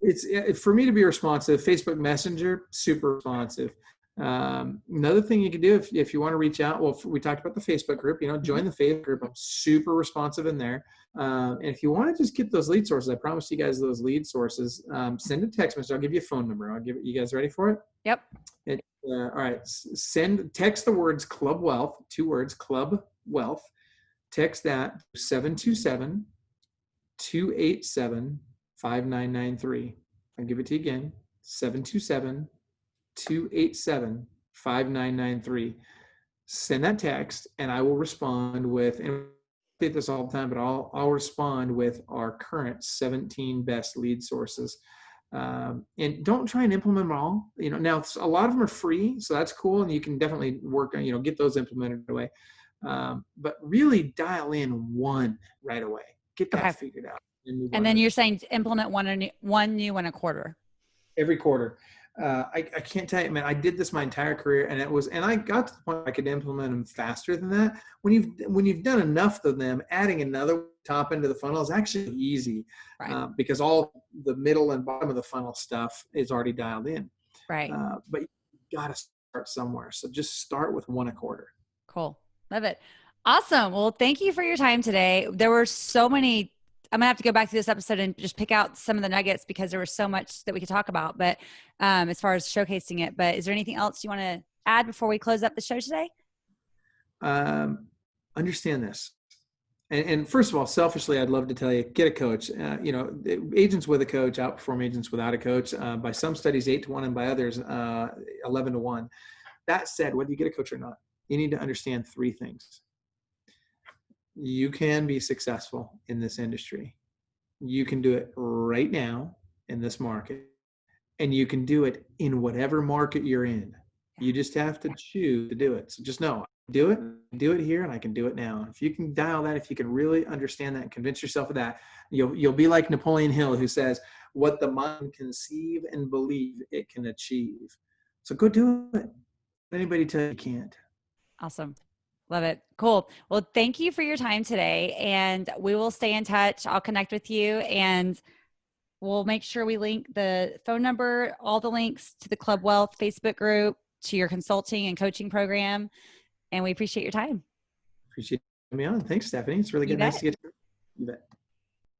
[SPEAKER 1] It's for me to be responsive. Facebook Messenger, super responsive. Another thing you can do if you want to reach out, well, we talked about the Facebook group, join the Facebook group. I'm super responsive in there. And if you want to just get those lead sources, I promised you guys those lead sources, send a text message. I'll give you a phone number. I'll give it. You guys ready for it?
[SPEAKER 2] Yep.
[SPEAKER 1] All right. Text the words Club Wealth, 2 words, Club Wealth. Text that 727-287-5993. I'll give it to you again. 727-287-5993. Send that text and I will respond with, and I did this all the time, but I'll respond with our current 17 best lead sources. And don't try and implement them all. Now a lot of them are free, so that's cool, and you can definitely work on, get those implemented away. But really dial in one right away. Get that figured out.
[SPEAKER 2] And then you're saying to implement one new one a quarter.
[SPEAKER 1] Every quarter. I can't tell you, man, I did this my entire career, and I got to the point where I could implement them faster than that. When you've done enough of them, adding another top end of the funnel is actually easy,
[SPEAKER 2] Right.
[SPEAKER 1] because all the middle and bottom of the funnel stuff is already dialed in.
[SPEAKER 2] Right.
[SPEAKER 1] But you got to start somewhere. So just start with one a quarter.
[SPEAKER 2] Cool. Love it. Awesome. Well, thank you for your time today. There were so many, I'm gonna have to go back to this episode and just pick out some of the nuggets because there was so much that we could talk about, but as far as showcasing it, but is there anything else you want to add before we close up the show today?
[SPEAKER 1] Understand this. And first of all, selfishly, I'd love to tell you, get a coach. Agents with a coach outperform agents without a coach. By some studies, 8-1, and by others, 11-1. That said, whether you get a coach or not, you need to understand three things. You can be successful in this industry. You can do it right now in this market, and you can do it in whatever market you're in. You just have to choose to do it. So just know, do it here, and I can do it now. If you can dial that, if you can really understand that and convince yourself of that, you'll be like Napoleon Hill, who says, what the mind conceive and believe it can achieve. So go do it. Anybody tell you can't.
[SPEAKER 2] Awesome. Love it. Cool. Well, thank you for your time today, and we will stay in touch. I'll connect with you, and we'll make sure we link the phone number, all the links to the Club Wealth Facebook group, to your consulting and coaching program. And we appreciate your time.
[SPEAKER 1] Appreciate you having me on. Thanks, Stephanie. It's really good. Nice to get you. You bet.